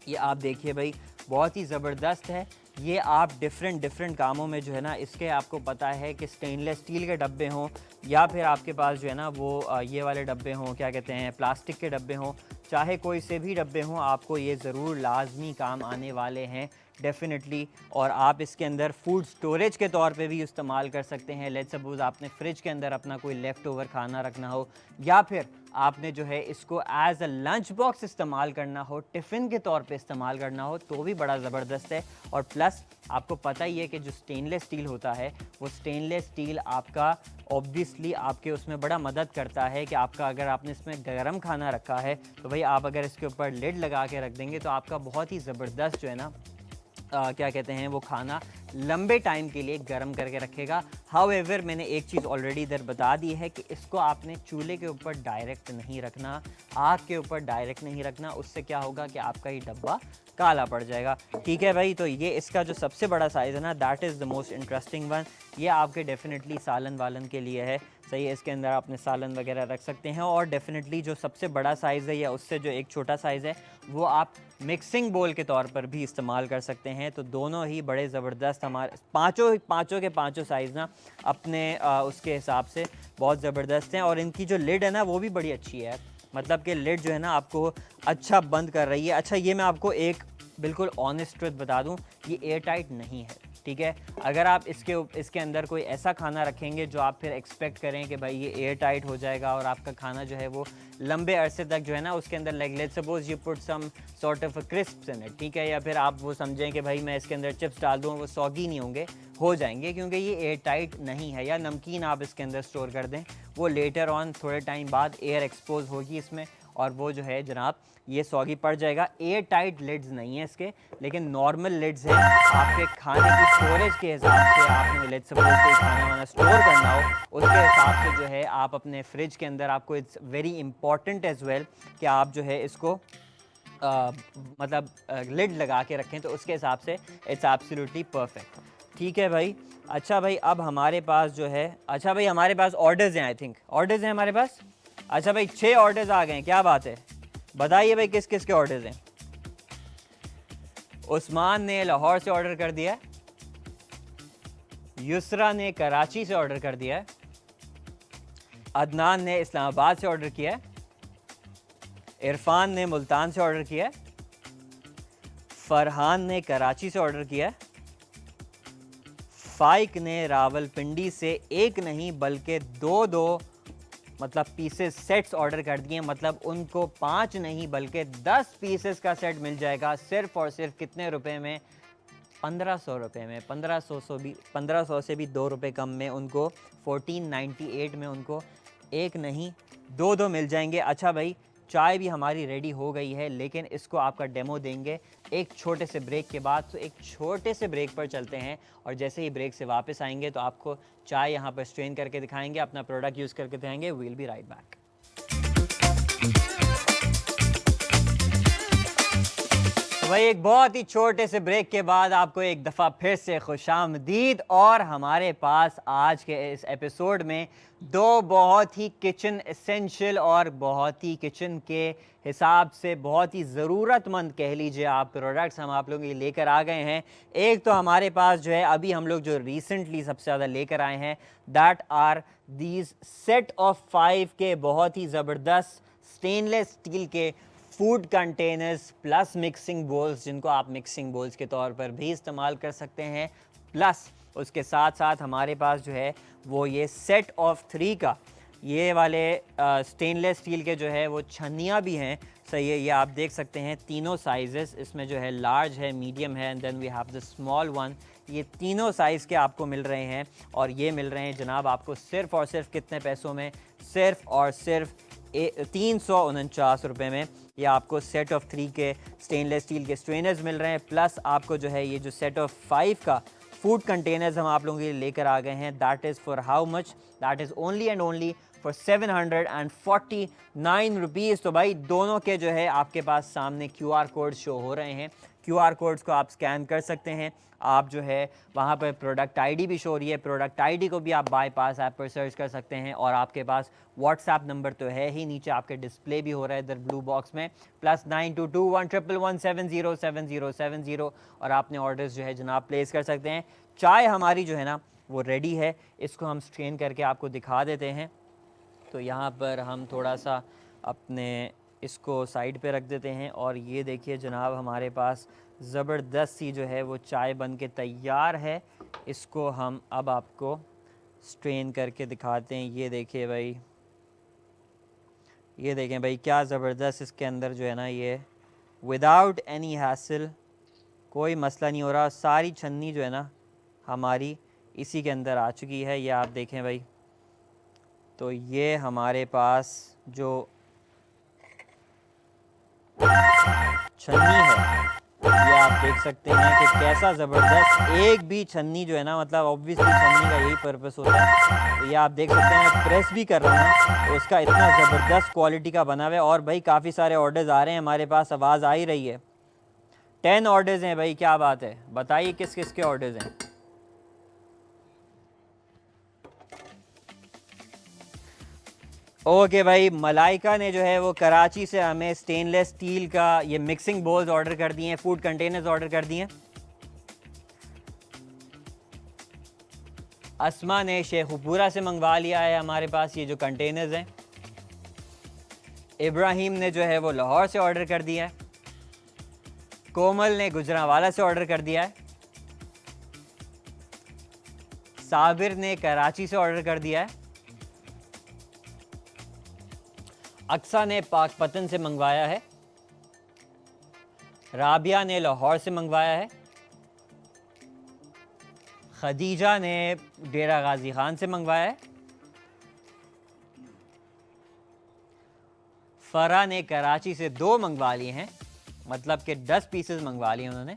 ये आप देखिए भाई बहुत ही ज़बरदस्त है। ये आप डिफरेंट कामों में जो है ना इसके आपको पता है कि स्टेनलेस स्टील के डब्बे हों या फिर आपके पास जो है ना वो ये वाले डब्बे हों, क्या कहते हैं, प्लास्टिक के डब्बे हों, चाहे कोई से भी डब्बे हों, आपको ये ज़रूर लाजमी काम आने वाले हैं डेफ़िनेटली। और आप इसके अंदर फूड स्टोरेज के तौर पे भी इस्तेमाल कर सकते हैं। लेट्स सपोज़ आपने फ्रिज के अंदर अपना कोई लेफ़्ट ओवर खाना रखना हो, या फिर आपने जो है इसको एज अ लंच बॉक्स इस्तेमाल करना हो, टिफ़िन के तौर पे इस्तेमाल करना हो, तो भी बड़ा ज़बरदस्त है। और प्लस आपको पता ही है कि जो स्टेनलेस स्टील होता है वो स्टेनलेस स्टील आपका ऑब्वियसली आपके उसमें बड़ा मदद करता है कि आपका अगर आपने इसमें गर्म खाना रखा है तो भाई आप अगर इसके ऊपर लिड लगा के रख देंगे तो आपका बहुत ही ज़बरदस्त जो है ना क्या कहते हैं वो खाना लंबे टाइम के लिए गर्म करके रखेगा। हाउएवर मैंने एक चीज़ ऑलरेडी इधर बता दी है कि इसको आपने चूल्हे के ऊपर डायरेक्ट नहीं रखना, आग के ऊपर डायरेक्ट नहीं रखना, उससे क्या होगा कि आपका ये डब्बा काला पड़ जाएगा, ठीक है भाई। तो ये इसका जो सबसे बड़ा साइज़ है ना, that is the most interesting one. ये आपके डेफिनेटली सालन वालन के लिए है, सही है। इसके अंदर आपने सालन वगैरह रख सकते हैं। और डेफिनेटली जो सबसे बड़ा साइज़ है या उससे जो एक छोटा साइज़ है वो आप मिक्सिंग बोल के तौर पर भी इस्तेमाल कर सकते हैं। तो दोनों ही बड़े ज़बरदस्त, हमारे पाँचों के पाँचों साइज़ ना अपने उसके हिसाब से बहुत ज़बरदस्त हैं। और इनकी जो लिड है ना वो भी बड़ी अच्छी है, मतलब कि लिड जो है ना आपको अच्छा बंद कर रही है। अच्छा, ये मैं आपको एक बिल्कुल ऑनेस्ट ट्रुथ बता दूं, ये एयर टाइट नहीं है, ठीक है। अगर आप इसके अंदर कोई ऐसा खाना रखेंगे जो आप फिर एक्सपेक्ट करें कि भाई ये एयर टाइट हो जाएगा और आपका खाना जो है वो लंबे अरसे तक जो है ना उसके अंदर like let's suppose you put some sort of crisps in it, ठीक है, या फिर आप वो समझें कि भाई मैं इसके अंदर चिप्स डाल दूँ, वो सॉगी नहीं होंगे, हो जाएंगे, क्योंकि ये एयर टाइट नहीं है। या नमकीन आप इसके अंदर स्टोर कर दें, वो लेटर ऑन थोड़े टाइम बाद एयर एक्सपोज होगी इसमें और वो जो है जनाब ये सॉगी पड़ जाएगा। एयर टाइट लिड्स नहीं है इसके, लेकिन नॉर्मल लिड्स हैं। आपके खाने की स्टोरेज के हिसाब से आपने लेट्स सपोज कोई खाना वाना स्टोर करना हो उसके हिसाब से जो है आप अपने फ्रिज के अंदर, आपको it's very important as well कि आप जो है इसको मतलब लिड लगा के रखें, तो उसके हिसाब से इट्स एब्सोल्युटली परफेक्ट, ठीक है भाई। अच्छा भाई, अब हमारे पास जो है, अच्छा भाई हमारे पास ऑर्डर्स हैं, आई थिंक ऑर्डर्स हैं हमारे पास। अच्छा भाई 6 ऑर्डर्स आ गए हैं, क्या बात है, बताइए भाई किस किस के ऑर्डर्स हैं। उस्मान ने लाहौर से ऑर्डर कर दिया, युसरा ने कराची से ऑर्डर कर दिया है, अदनान ने इस्लामाबाद से ऑर्डर किया है, इरफान ने मुल्तान से ऑर्डर किया है, फरहान ने कराची से ऑर्डर किया है, फाइक ने रावलपिंडी से एक नहीं बल्कि दो मतलब पीसेस सेट्स ऑर्डर कर दिए। मतलब उनको 5 नहीं बल्कि 10 पीसेस का सेट मिल जाएगा सिर्फ और सिर्फ कितने रुपए में, 1500 रुपये में। 1500 से भी 2 रुपये कम में उनको 1498 में उनको एक नहीं दो मिल जाएंगे। अच्छा भाई, चाय भी हमारी रेडी हो गई है, लेकिन इसको आपका डेमो देंगे एक छोटे से ब्रेक के बाद। तो एक छोटे से ब्रेक पर चलते हैं और जैसे ही ब्रेक से वापस आएंगे तो आपको चाय यहाँ पर स्ट्रेन करके दिखाएंगे, अपना प्रोडक्ट यूज़ करके दिखाएंगे। We'll be right back. भाई एक बहुत ही छोटे से ब्रेक के बाद आपको एक दफ़ा फिर से खुशामदीद। और हमारे पास आज के इस एपिसोड में 2 बहुत ही किचन एसेंशियल और बहुत ही किचन के हिसाब से बहुत ही ज़रूरतमंद कह लीजिए आप प्रोडक्ट्स हम आप लोगों के लिए लेकर आ गए हैं। एक तो हमारे पास जो है अभी हम लोग जो रिसेंटली सबसे ज़्यादा लेकर आए हैं, that are these set of 5 के बहुत ही ज़बरदस्त स्टेनलेस स्टील के food containers plus mixing bowls, जिनको आप मिक्सिंग बोल्स के तौर पर भी इस्तेमाल कर सकते हैं। प्लस उसके साथ साथ हमारे पास जो है वो ये सेट ऑफ 3 का ये वाले स्टेनलेस स्टील के जो है वो छन्नियाँ भी हैं, सही है। ये आप देख सकते हैं तीनों साइजेस इसमें जो है लार्ज है, मीडियम है and then we have the small one. ये तीनों साइज़ के आपको मिल रहे हैं और ये मिल रहे हैं जनाब आपको सिर्फ़ और सिर्फ कितने पैसों में, सिर्फ़ और सिर्फ 349 रुपये में। ये आपको सेट ऑफ 3 के स्टेनलेस स्टील के स्ट्रेनर्स मिल रहे हैं। प्लस आपको जो है ये जो सेट ऑफ 5 का फूड कंटेनर्स हम आप लोगों के लिए लेकर आ गए हैं, that is for how much, that is only and only for 749 rupees. तो भाई दोनों के जो है आपके पास सामने QR कोड शो हो रहे हैं, QR कोड्स को आप स्कैन कर सकते हैं। आप जो है वहाँ पर प्रोडक्ट आईडी भी शो हो रही है, प्रोडक्ट आईडी को भी आप बाईपास ऐप पर सर्च कर सकते हैं। और आपके पास व्हाट्सएप नंबर तो है ही, नीचे आपके डिस्प्ले भी हो रहा है इधर ब्लू बॉक्स में, +922111707070, और आपने ऑर्डर्स जो है जनाब प्लेस कर सकते हैं। चाय हमारी जो है ना वो रेडी है, इसको हम स्ट्रेन करके आपको दिखा देते हैं। तो यहाँ पर हम थोड़ा सा अपने इसको साइड पे रख देते हैं और ये देखिए जनाब हमारे पास ज़बरदस्त सी जो है वो चाय बन के तैयार है। इसको हम अब आपको स्ट्रेन करके दिखाते हैं। ये देखिए भाई, ये देखें भाई क्या ज़बरदस्त इसके अंदर जो है ना ये विदाउट एनी हैसल, कोई मसला नहीं हो रहा। सारी छन्नी जो है ना हमारी इसी के अंदर आ चुकी है, ये आप देखें भाई। तो ये हमारे पास जो छन्नी है ये आप देख सकते हैं कि कैसा ज़बरदस्त, एक भी छन्नी जो है ना, मतलब ऑब्वियसली छन्नी का यही पर्पस होता है। तो ये आप देख सकते हैं, मैं प्रेस भी कर रहा हूँ तो उसका इतना ज़बरदस्त क्वालिटी का बना हुआ है। और भाई काफ़ी सारे ऑर्डर्स आ रहे हैं हमारे पास, आवाज़ आ ही रही है। 10 ऑर्डर्स हैं भाई, क्या बात है, बताइए किस किस के ऑर्डर्स हैं। ओके भाई, मलाइका ने जो है वो कराची से हमें स्टेनलेस स्टील का ये मिक्सिंग बोल्स ऑर्डर कर दिए हैं, फूड कंटेनर्स ऑर्डर कर दिए हैं। अस्मा ने शेखुपुरा से मंगवा लिया है हमारे पास ये जो कंटेनर्स हैं। इब्राहिम ने जो है वो लाहौर से ऑर्डर कर दिया है। कोमल ने गुजरांवाला से ऑर्डर कर दिया है। साबिर ने कराची से ऑर्डर कर दिया है। अक्सा ने पाकपतन से मंगवाया है। राबिया ने लाहौर से मंगवाया है। खदीजा ने डेरा गाजी खान से मंगवाया है। फरा ने कराची से 2 मंगवा लिए हैं, मतलब कि 10 पीसेस मंगवा लिए उन्होंने।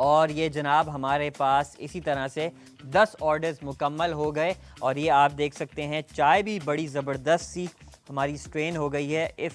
और ये जनाब हमारे पास इसी तरह से 10 ऑर्डर्स मुकम्मल हो गए। और ये आप देख सकते हैं चाय भी बड़ी ज़बरदस्त सी हमारी स्ट्रेन हो गई है। इफ़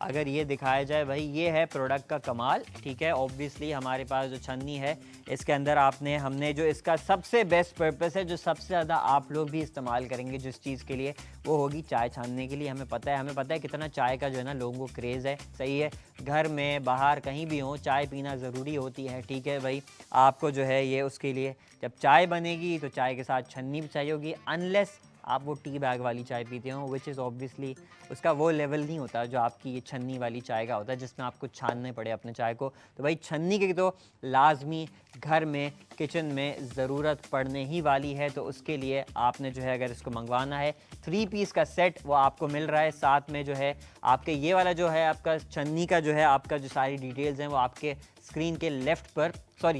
अगर ये दिखाया जाए भाई, ये है प्रोडक्ट का कमाल, ठीक है। ऑब्वियसली हमारे पास जो छन्नी है इसके अंदर हमने जो इसका सबसे बेस्ट पर्पस है, जो सबसे ज़्यादा आप लोग भी इस्तेमाल करेंगे जिस चीज़ के लिए, वो होगी चाय छानने के लिए। हमें पता है कितना चाय का जो है ना लोगों को क्रेज़ है, सही है। घर में बाहर कहीं भी हो चाय पीना ज़रूरी होती है, ठीक है भाई। आपको जो है ये उसके लिए जब चाय बनेगी तो चाय के साथ छन्नी भी चाहिए होगी, अनलेस आप वो टी बैग वाली चाय पीते हो, विच इज़ ऑब्वियसली उसका वो लेवल नहीं होता जो आपकी ये छन्नी वाली चाय का होता है, जिसमें आपको छानने पड़े अपने चाय को। तो भाई छन्नी की तो लाजमी घर में किचन में ज़रूरत पड़ने ही वाली है। तो उसके लिए आपने जो है अगर इसको मंगवाना है, 3 पीस का सेट वो आपको मिल रहा है। साथ में जो है आपके ये वाला जो है आपका छन्नी का जो है आपका जो सारी डिटेल्स हैं वो आपके स्क्रीन के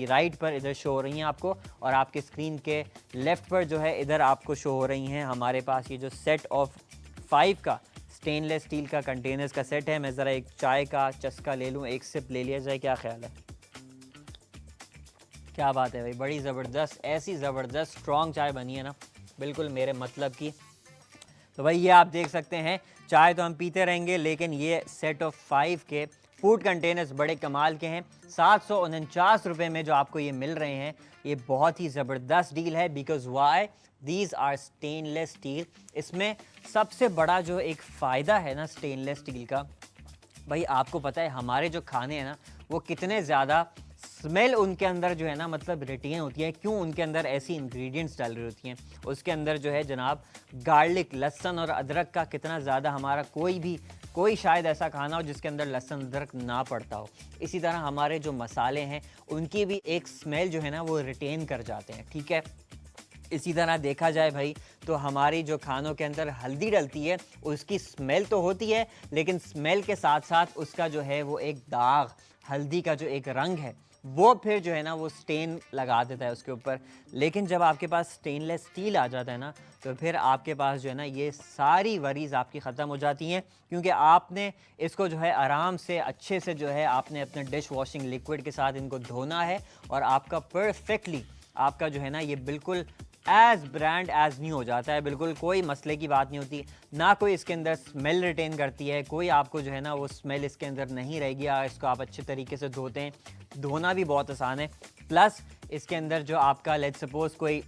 राइट पर इधर शो हो रही हैं आपको, और आपके स्क्रीन के लेफ़्ट पर जो है इधर आपको शो हो रही हैं हमारे पास ये जो सेट ऑफ 5 का स्टेनलेस स्टील का कंटेनर्स का सेट है। मैं ज़रा एक चाय का चस्का ले लूँ, एक सिप ले लिया जाए, क्या ख्याल है? क्या बात है भाई, बड़ी ज़बरदस्त, ऐसी ज़बरदस्त स्ट्रॉन्ग चाय बनी है ना, बिल्कुल मेरे मतलब की। तो भाई ये आप देख सकते हैं, चाय तो हम पीते रहेंगे, लेकिन ये सेट ऑफ 5 के फूड कंटेनर्स बड़े कमाल के हैं। 749 रुपये में जो आपको ये मिल रहे हैं, ये बहुत ही ज़बरदस्त डील है। Because why, these are stainless steel. इसमें सबसे बड़ा जो एक फ़ायदा है ना स्टेनलेस स्टील का, भाई आपको पता है हमारे जो खाने हैं ना वो कितने ज़्यादा स्मेल उनके अंदर जो है ना मतलब रिटेन होती है। क्यों? उनके अंदर ऐसी इंग्रेडिएंट्स डाल रही होती हैं। उसके अंदर जो है जनाब गार्लिक, लहसुन और अदरक का कितना ज़्यादा, हमारा कोई शायद ऐसा खाना हो जिसके अंदर लहसुन अदरक ना पड़ता हो। इसी तरह हमारे जो मसाले हैं उनकी भी एक स्मेल जो है ना वो रिटेन कर जाते हैं, ठीक है। इसी तरह देखा जाए भाई तो हमारी जो खानों के अंदर हल्दी डलती है उसकी स्मेल तो होती है, लेकिन स्मेल के साथ साथ उसका जो है वो एक दाग, हल्दी का जो एक रंग है वो फिर जो है ना वो स्टेन लगा देता है उसके ऊपर। लेकिन जब आपके पास स्टेनलेस स्टील आ जाता है ना तो फिर आपके पास जो है ना ये सारी वरीज़ आपकी ख़त्म हो जाती हैं, क्योंकि आपने इसको जो है आराम से अच्छे से जो है आपने अपने डिश वॉशिंग लिक्विड के साथ इनको धोना है और आपका परफेक्टली आपका जो है ना ये बिल्कुल एज ब्रांड एज न्यू हो जाता है, बिल्कुल कोई मसले की बात नहीं होती, ना कोई इसके अंदर स्मेल रिटेन करती है, कोई आपको जो है ना वो स्मेल इसके अंदर नहीं रहेगी। इसको आप अच्छे तरीके से धोते हैं, धोना भी बहुत आसान है। प्लस इसके अंदर जो आपका लेट्स सपोज कोई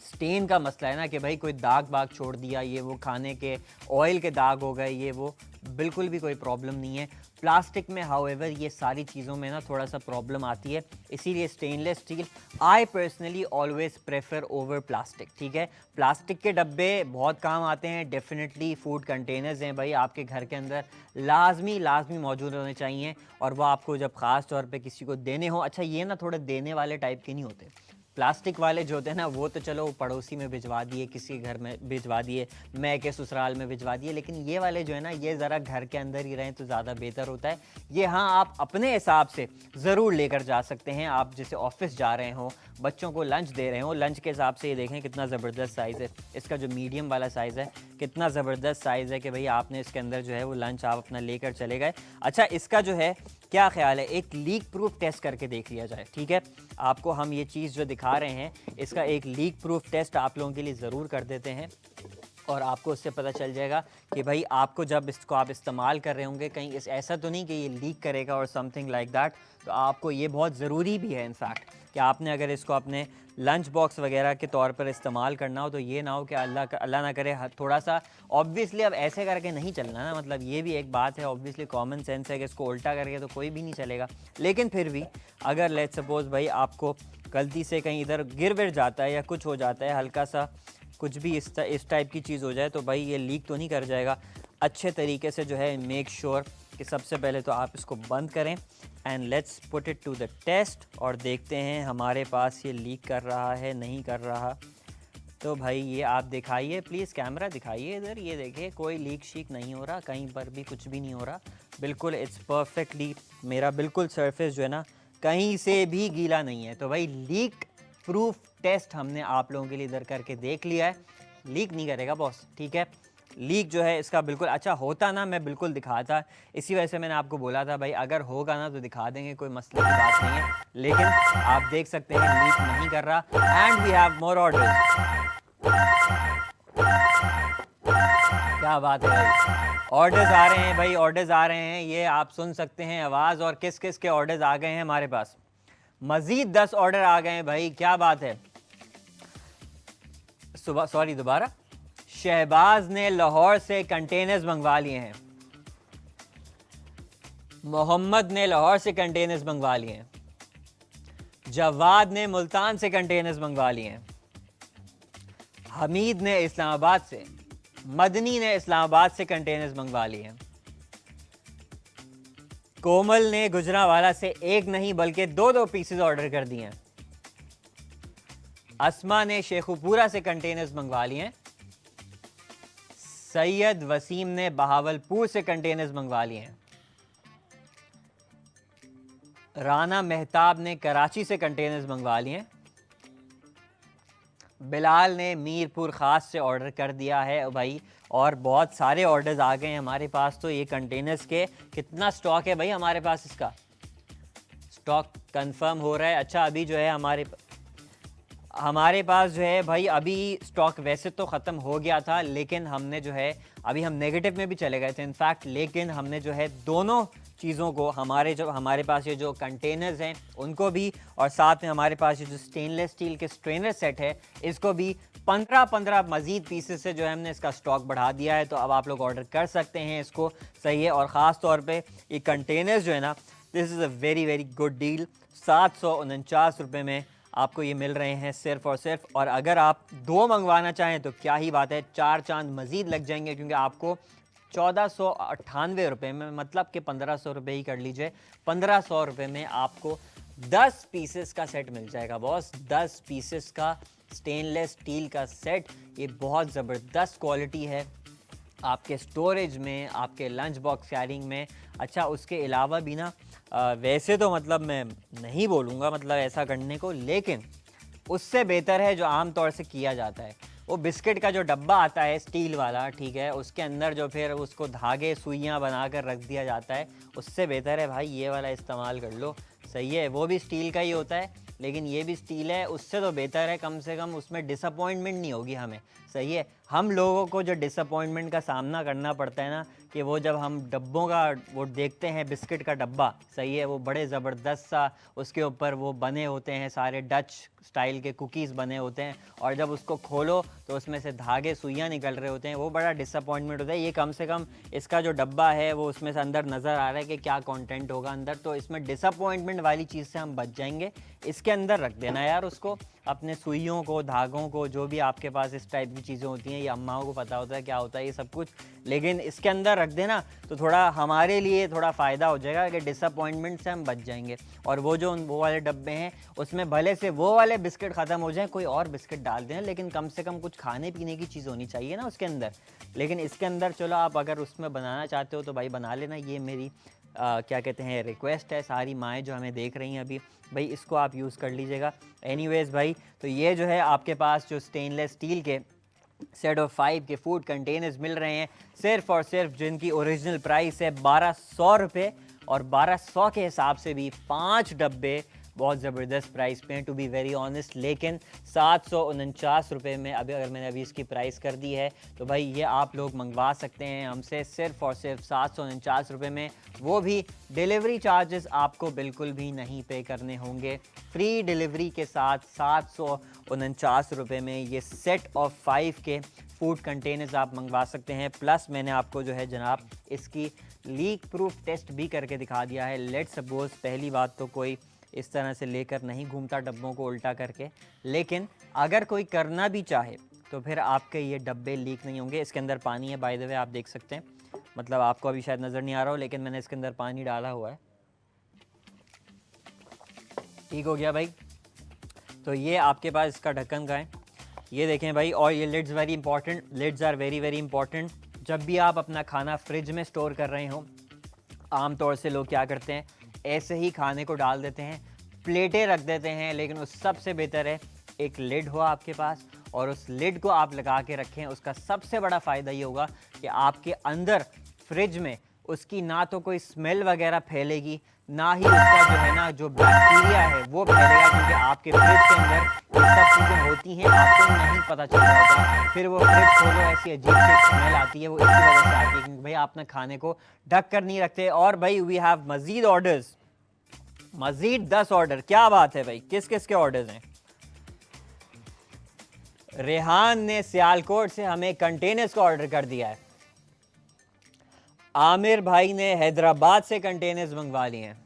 स्टेन का मसला है ना कि भाई कोई दाग बाग छोड़ दिया, ये वो खाने के ऑयल के दाग हो गए, ये वो, बिल्कुल भी कोई प्रॉब्लम नहीं है। प्लास्टिक में हाउएवर ये सारी चीज़ों में ना थोड़ा सा प्रॉब्लम आती है, इसीलिए stainless steel I personally always prefer over plastic. ठीक है, प्लास्टिक के डब्बे बहुत काम आते हैं, डेफिनेटली फूड कंटेनर्स हैं भाई आपके घर के अंदर लाजमी मौजूद होने चाहिए, और वो आपको जब ख़ास तौर पे किसी को देने हो, अच्छा ये ना थोड़े देने वाले टाइप के नहीं होते, प्लास्टिक वाले जो होते हैं ना वो तो चलो पड़ोसी में भिजवा दिए, किसी घर में भिजवा दिए, मैं के ससुराल में भिजवा दिए, लेकिन ये वाले जो है ना ये ज़रा घर के अंदर ही रहें तो ज़्यादा बेहतर होता है। ये हाँ आप अपने हिसाब से ज़रूर लेकर जा सकते हैं, आप जैसे ऑफिस जा रहे हो, बच्चों को लंच दे रहे हो, लंच के हिसाब से ये देखें कितना ज़बरदस्त साइज़ है इसका, जो मीडियम वाला साइज़ है कितना ज़बरदस्त साइज़ है कि भाई आपने इसके अंदर जो है वो लंच आप अपना लेकर चले गए। अच्छा इसका जो है क्या ख्याल है, एक लीक प्रूफ टेस्ट करके देख लिया जाए। ठीक है, आपको हम ये चीज़ जो दिखा रहे हैं इसका एक लीक प्रूफ टेस्ट आप लोगों के लिए ज़रूर कर देते हैं, और आपको उससे पता चल जाएगा कि भाई आपको जब इसको आप इस्तेमाल कर रहे होंगे कहीं ऐसा तो नहीं कि ये लीक करेगा और समथिंग लाइक दैट। तो आपको ये बहुत ज़रूरी भी है इनफैक्ट कि आपने अगर इसको अपने लंच बॉक्स वगैरह के तौर पर इस्तेमाल करना हो तो ये ना हो कि अल्लाह ना करे थोड़ा सा, ऑब्वियसली अब ऐसे करके नहीं चलना ना, मतलब ये भी एक बात है, ऑब्वियसली कॉमन सेंस है कि इसको उल्टा करके तो कोई भी नहीं चलेगा, लेकिन फिर भी अगर लेट्स सपोज भाई आपको गलती से कहीं इधर गिर विर जाता है या कुछ हो जाता है, हल्का सा कुछ भी इस टाइप की चीज़ हो जाए तो भाई ये लीक तो नहीं कर जाएगा। अच्छे तरीके से जो है मेक श्योर कि सबसे पहले तो आप इसको बंद करें and let's put it to the test, और देखते हैं हमारे पास ये लीक कर रहा है नहीं कर रहा। तो भाई ये आप दिखाइए प्लीज़, कैमरा दिखाइए इधर, ये देखिए कोई लीक शीक नहीं हो रहा, कहीं पर भी कुछ भी नहीं हो रहा, बिल्कुल इट्स परफेक्टली, मेरा बिल्कुल सरफेस जो है ना कहीं से भी गीला नहीं है। तो भाई लीक प्रूफ टेस्ट हमने आप लोगों के लिए इधर करके देख लिया है, लीक नहीं करेगा बॉस। ठीक है, लीक जो है इसका बिल्कुल, अच्छा होता ना मैं बिल्कुल दिखाता, इसी वजह से मैंने आपको बोला था भाई अगर होगा ना तो दिखा देंगे, कोई मसले की बात नहीं है, लेकिन आप देख सकते हैं लीक नहीं कर रहा। And we have more orders, क्या बात है भाई, ऑर्डर्स आ रहे हैं भाई, ऑर्डर्स आ रहे हैं, ये आप सुन सकते हैं आवाज़, और किस किस के ऑर्डर्स आ गए हैं हमारे पास, मजीद 10 ऑर्डर आ गए हैं भाई, क्या बात है। सुबह सॉरी दोबारा, शहबाज ने लाहौर से कंटेनर्स मंगवा लिए हैं, मोहम्मद ने लाहौर से कंटेनर्स मंगवा लिए हैं, जवाद ने मुल्तान से कंटेनर्स मंगवा लिए हैं, हमीद ने इस्लामाबाद से, मदनी ने इस्लामाबाद से कंटेनर्स मंगवा लिए हैं, कोमल ने गुजरावाला से एक नहीं बल्कि दो पीसेस ऑर्डर कर दिए हैं, अस्मा ने शेखुपुरा से कंटेनर्स मंगवा लिए हैं, सैयद वसीम ने बहावलपुर से कंटेनर्स मंगवा लिए हैं, राना मेहताब ने कराची से कंटेनर्स मंगवा लिए हैं, बिलाल ने मीरपुर खास से ऑर्डर कर दिया है भाई, और बहुत सारे ऑर्डर्स आ गए हैं हमारे पास। तो ये कंटेनर्स के कितना स्टॉक है भाई हमारे पास, इसका स्टॉक कंफर्म हो रहा है। अच्छा अभी जो है हमारे पास जो है भाई अभी स्टॉक वैसे तो ख़त्म हो गया था, लेकिन हमने जो है अभी हम नेगेटिव में भी चले गए थे इनफैक्ट, लेकिन हमने जो है दोनों चीज़ों को हमारे पास ये जो कंटेनर्स हैं उनको भी, और साथ में हमारे पास ये जो स्टेनलेस स्टील के स्ट्रेनर सेट है इसको भी 15 मज़ीद पीसेस से जो है हमने इसका स्टॉक बढ़ा दिया है। तो अब आप लोग ऑर्डर कर सकते हैं इसको, सही है। और ख़ास तौर पे ये कंटेनर्स जो है ना, this is a very good deal, 749 रुपये में आपको ये मिल रहे हैं सिर्फ और सिर्फ। और अगर आप 2 मंगवाना चाहें तो क्या ही बात है, 4 चांद मज़ीद लग जाएंगे, क्योंकि आपको 1498 रुपये में, मतलब कि 1500 रुपये ही कर लीजिए, 1500 रुपये में आपको 10 पीसेस का सेट मिल जाएगा बॉस, 10 पीसेस का स्टेनलेस स्टील का सेट। ये बहुत ज़बरदस्त क्वालिटी है आपके स्टोरेज में, आपके लंच बॉक्स कैरिंग में। अच्छा उसके अलावा भी ना वैसे तो मतलब मैं नहीं बोलूँगा मतलब ऐसा करने को, लेकिन उससे बेहतर है जो आम तौर से किया जाता है, वो बिस्किट का जो डब्बा आता है स्टील वाला, ठीक है, उसके अंदर जो फिर उसको धागे सुइयाँ बना कर रख दिया जाता है, उससे बेहतर है भाई ये वाला इस्तेमाल कर लो, सही है। वो भी स्टील का ही होता है, लेकिन ये भी स्टील है, उससे तो बेहतर है, कम से कम उसमें डिसअपॉइंटमेंट नहीं होगी हमें। सही है। हम लोगों को जो डिसअपॉइंटमेंट का सामना करना पड़ता है ना, कि वो जब हम डब्बों का वो देखते हैं, बिस्किट का डब्बा, सही है, वो बड़े ज़बरदस्त सा उसके ऊपर वो बने होते हैं, सारे डच स्टाइल के कुकीज़ बने होते हैं, और जब उसको खोलो तो उसमें से धागे सुइयाँ निकल रहे होते हैं, वो बड़ा डिसअपॉइंटमेंट होता है। ये कम से कम इसका जो डब्बा है वो उसमें से अंदर नज़र आ रहा है कि क्या कंटेंट होगा अंदर, तो इसमें डिसअपॉइंटमेंट वाली चीज़ से हम बच जाएंगे। इसके अंदर रख देना यार उसको, अपने सुइयों को, धागों को, जो भी आपके पास इस टाइप की चीज़ें होती हैं, ये अम्माओं को पता होता है क्या होता है ये सब कुछ, लेकिन इसके अंदर रख देना तो थोड़ा हमारे लिए थोड़ा फ़ायदा हो जाएगा कि डिसअपॉइंटमेंट से हम बच जाएंगे। और वो जो वो वाले डब्बे हैं उसमें भले से वो वाले बिस्किट ख़त्म हो जाएं, कोई और बिस्किट डाल दें, लेकिन कम से कम कुछ खाने पीने की चीज़ होनी चाहिए ना उसके अंदर। लेकिन इसके अंदर चलो आप अगर उसमें बनाना चाहते हो तो भाई बना लेना, ये मेरी क्या कहते हैं रिक्वेस्ट है। सारी माएँ जो हमें देख रही हैं अभी, भाई इसको आप यूज़ कर लीजिएगा। एनीवेज़ भाई, तो ये जो है आपके पास जो स्टेनलेस स्टील के सेट ऑफ 5 के फूड कंटेनर्स मिल रहे हैं सिर्फ़ और सिर्फ, जिनकी ओरिजिनल प्राइस है 1200 रुपये, और 1200 के हिसाब से भी 5 डब्बे बहुत ज़बरदस्त प्राइस पे हैं टू बी वेरी ऑनेस्ट। लेकिन 749 रुपये में अभी अगर मैंने अभी इसकी प्राइस कर दी है तो भाई ये आप लोग मंगवा सकते हैं हमसे सिर्फ़ और सिर्फ 749 रुपये में, वो भी डिलीवरी चार्जेस आपको बिल्कुल भी नहीं पे करने होंगे। फ्री डिलीवरी के साथ 749 रुपये में ये सेट ऑफ 5 के फूड कंटेनर्स आप मंगवा सकते हैं। प्लस मैंने आपको जो है जनाब इसकी लीक प्रूफ टेस्ट भी करके दिखा दिया है। लेट्स सपोज पहली बात तो कोई इस तरह से लेकर नहीं घूमता डब्बों को उल्टा करके, लेकिन अगर कोई करना भी चाहे तो फिर आपके ये डब्बे लीक नहीं होंगे। इसके अंदर पानी है बाय द वे, आप देख सकते हैं, मतलब आपको अभी शायद नज़र नहीं आ रहा हो, लेकिन मैंने इसके अंदर पानी डाला हुआ है। ठीक हो गया भाई। तो ये आपके पास इसका ढक्कन का है, ये देखें भाई। और ये lids very important, lids are very very important. जब भी आप अपना खाना फ्रिज में स्टोर कर रहे हो, आम तौर से लोग क्या करते हैं, ऐसे ही खाने को डाल देते हैं, प्लेटें रख देते हैं, लेकिन उस सबसे बेहतर है एक लिड हो आपके पास, और उस लिड को आप लगा के रखें। उसका सबसे बड़ा फ़ायदा ये होगा कि आपके अंदर फ्रिज में उसकी ना तो कोई स्मेल वगैरह फैलेगी, ना ही उसका जो है ना जो बैक्टीरिया है वो फैलेगा, क्योंकि आपके फ्रिज के अंदर ये सब चीज़ें होती हैं, आपको नहीं पता चल रहा होता। फिर वो फ्रिज खोलो ऐसी अजीब सी स्मेल आती है, वो इसी वजह से आती है क्योंकि भाई आपने खाने को ढक कर नहीं रखते। और भाई वी हैव मज़ीद ऑर्डर्स, मज़ीद 10 ऑर्डर। क्या बात है भाई, किस किस के ऑर्डर्स हैं? रेहान ने सियालकोट से हमें कंटेनर्स का ऑर्डर कर दिया है। आमिर भाई ने हैदराबाद से कंटेनर्स मंगवा लिए हैं।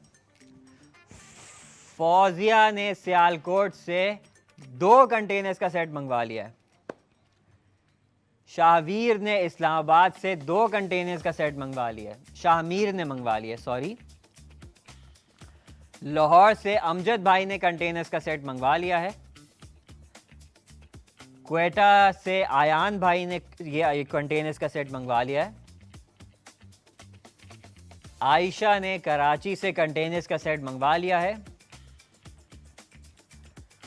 फौजिया ने सियालकोट से 2 कंटेनर्स का सेट मंगवा लिया है। शाहवीर ने इस्लामाबाद से 2 कंटेनर्स का सेट मंगवा लिया है। शाहमीर ने मंगवा लिया, सॉरी। लाहौर से अमजद भाई ने कंटेनर्स का सेट मंगवा लिया है। क्वेटा से आयान भाई ने ये कंटेनर्स का सेट मंगवा लिया है। आयशा ने कराची से कंटेनर्स का सेट मंगवा लिया है।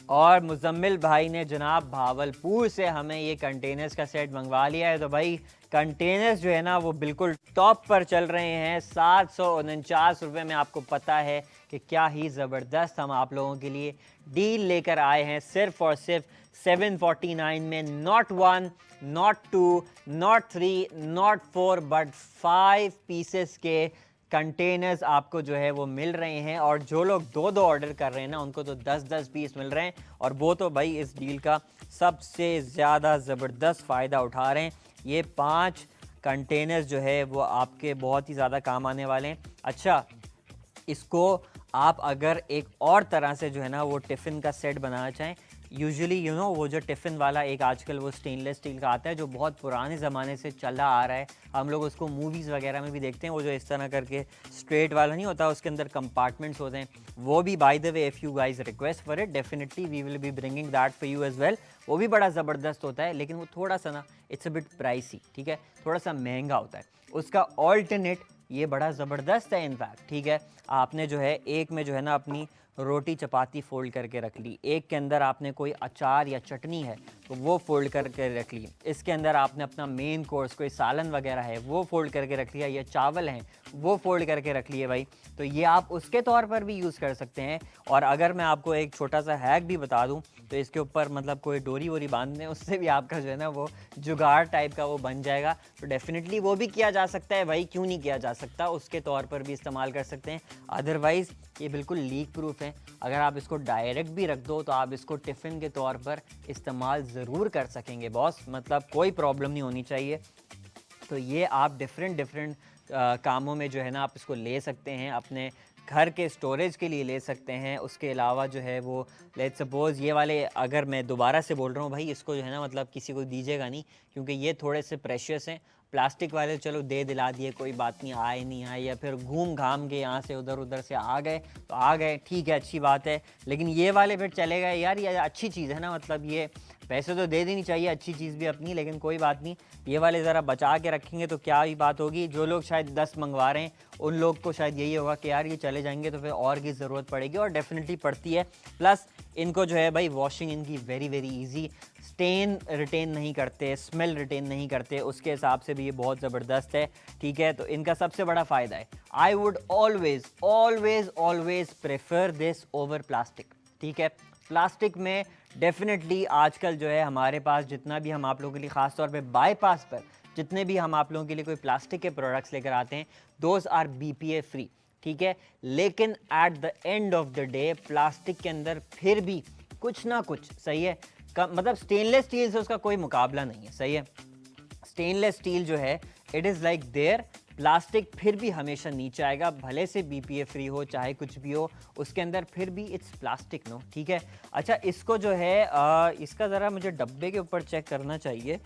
और मुजम्मिल भाई ने जनाब भावलपुर से हमें ये कंटेनर्स का सेट मंगवा लिया है। तो भाई कंटेनर्स जो है ना वो बिल्कुल टॉप पर चल रहे हैं 749 रुपये में। आपको पता है कि क्या ही ज़बरदस्त हम आप लोगों के लिए डील लेकर आए हैं, सिर्फ और सिर्फ 749 में। Not 1, not 2, not 3, not 4 but 5 pieces के कंटेनर्स आपको जो है वो मिल रहे हैं। और जो लोग 2-2 ऑर्डर कर रहे हैं ना उनको तो 10-10 पीस मिल रहे हैं, और वो तो भाई इस डील का सबसे ज़्यादा ज़बरदस्त फ़ायदा उठा रहे हैं। ये 5 कंटेनर्स जो है वो आपके बहुत ही ज़्यादा काम आने वाले हैं। अच्छा, इसको आप अगर एक और तरह से जो है ना वो टिफ़िन का सेट बनाना चाहें, यूजुअली यू नो वो जो टिफ़िन वाला एक आजकल वो स्टेनलेस स्टील का आता है जो बहुत पुराने ज़माने से चला आ रहा है, हम लोग उसको मूवीज़ वगैरह में भी देखते हैं, वो जो इस तरह करके स्ट्रेट वाला नहीं होता, उसके अंदर कंपार्टमेंट्स होते हैं। वो भी by the way if you guys request for it definitely we will be bringing that for you as well. वो भी बड़ा ज़बरदस्त होता है, लेकिन वो थोड़ा सा ना इट्स अ बिट प्राइसी, ठीक है, थोड़ा सा महंगा होता है। उसका ऑल्टरनेट ये बड़ा ज़बरदस्त है इनफैक्ट, ठीक है। आपने जो है एक में जो है ना अपनी रोटी चपाती फोल्ड करके रख ली, एक के अंदर आपने कोई अचार या चटनी है तो वो फोल्ड करके रख ली। इसके अंदर आपने अपना मेन कोर्स, कोई सालन वगैरह है वो फोल्ड करके रख लिया, या चावल हैं वो फोल्ड करके रख लिए भाई, तो ये आप उसके तौर पर भी यूज़ कर सकते हैं। और अगर मैं आपको एक छोटा सा हैक भी बता दूं, तो इसके ऊपर मतलब कोई डोरी वोरी बांधने, उससे भी आपका जो है ना वो जुगाड़ टाइप का वो बन जाएगा। तो डेफिनेटली वो भी किया जा सकता है भाई, क्यों नहीं किया जा सकता, उसके तौर पर भी इस्तेमाल कर सकते हैं। अदरवाइज़ ये बिल्कुल लीक प्रूफ है। अगर आप इसको डायरेक्ट भी रख दो तो आप इसको टिफ़िन के तौर पर इस्तेमाल ज़रूर कर सकेंगे बॉस, मतलब कोई प्रॉब्लम नहीं होनी चाहिए। तो ये आप डिफरेंट कामों में जो है ना आप इसको ले सकते हैं, अपने घर के स्टोरेज के लिए ले सकते हैं। उसके अलावा जो है वो लेट्स सपोज़ ये वाले, अगर मैं दोबारा से बोल रहा हूँ भाई, इसको जो है ना मतलब किसी को दीजिएगा नहीं, क्योंकि ये थोड़े से प्रेशियस हैं। प्लास्टिक वाले चलो दे दिला दिए, कोई बात नहीं, आए नहीं आए, या फिर घूम घाम के यहाँ से उधर से आ गए तो आ गए, ठीक है, अच्छी बात है। लेकिन ये वाले फिर चले गए यार, ये अच्छी चीज़ है ना, मतलब ये पैसे तो दे देनी चाहिए, अच्छी चीज़ भी अपनी, लेकिन कोई बात नहीं, ये वाले ज़रा बचा के रखेंगे तो क्या ही बात होगी। जो लोग शायद 10 मंगवा रहे हैं उन लोग को शायद यही होगा कि यार ये चले जाएंगे तो फिर और की ज़रूरत पड़ेगी, और डेफिनेटली पड़ती है। प्लस इनको जो है भाई वॉशिंग इनकी वेरी ईजी, स्टेन रिटेन नहीं करते, स्मेल रिटेन नहीं करते, उसके हिसाब से भी ये बहुत ज़बरदस्त है, ठीक है। तो इनका सबसे बड़ा फ़ायदा है, I would always prefer this over plastic, ठीक है। प्लास्टिक में डेफिनेटली आजकल जो है हमारे पास जितना भी हम आप लोगों के लिए, ख़ास तौर पे बाईपास पर जितने भी हम आप लोगों के लिए कोई प्लास्टिक के प्रोडक्ट्स लेकर आते हैं, दोज आर BPA फ्री, ठीक है। लेकिन at the end of the day plastic के अंदर फिर भी कुछ ना कुछ, सही है, मतलब स्टेनलेस स्टील से उसका कोई मुकाबला नहीं है, सही है। स्टेनलेस स्टील जो है it is like there, plastic फिर भी हमेशा नीचे आएगा, भले से BPA फ्री हो चाहे कुछ भी हो, उसके अंदर फिर भी इट्स प्लास्टिक, नो, ठीक है। अच्छा, इसको जो है इसका ज़रा मुझे डब्बे के ऊपर चेक करना चाहिए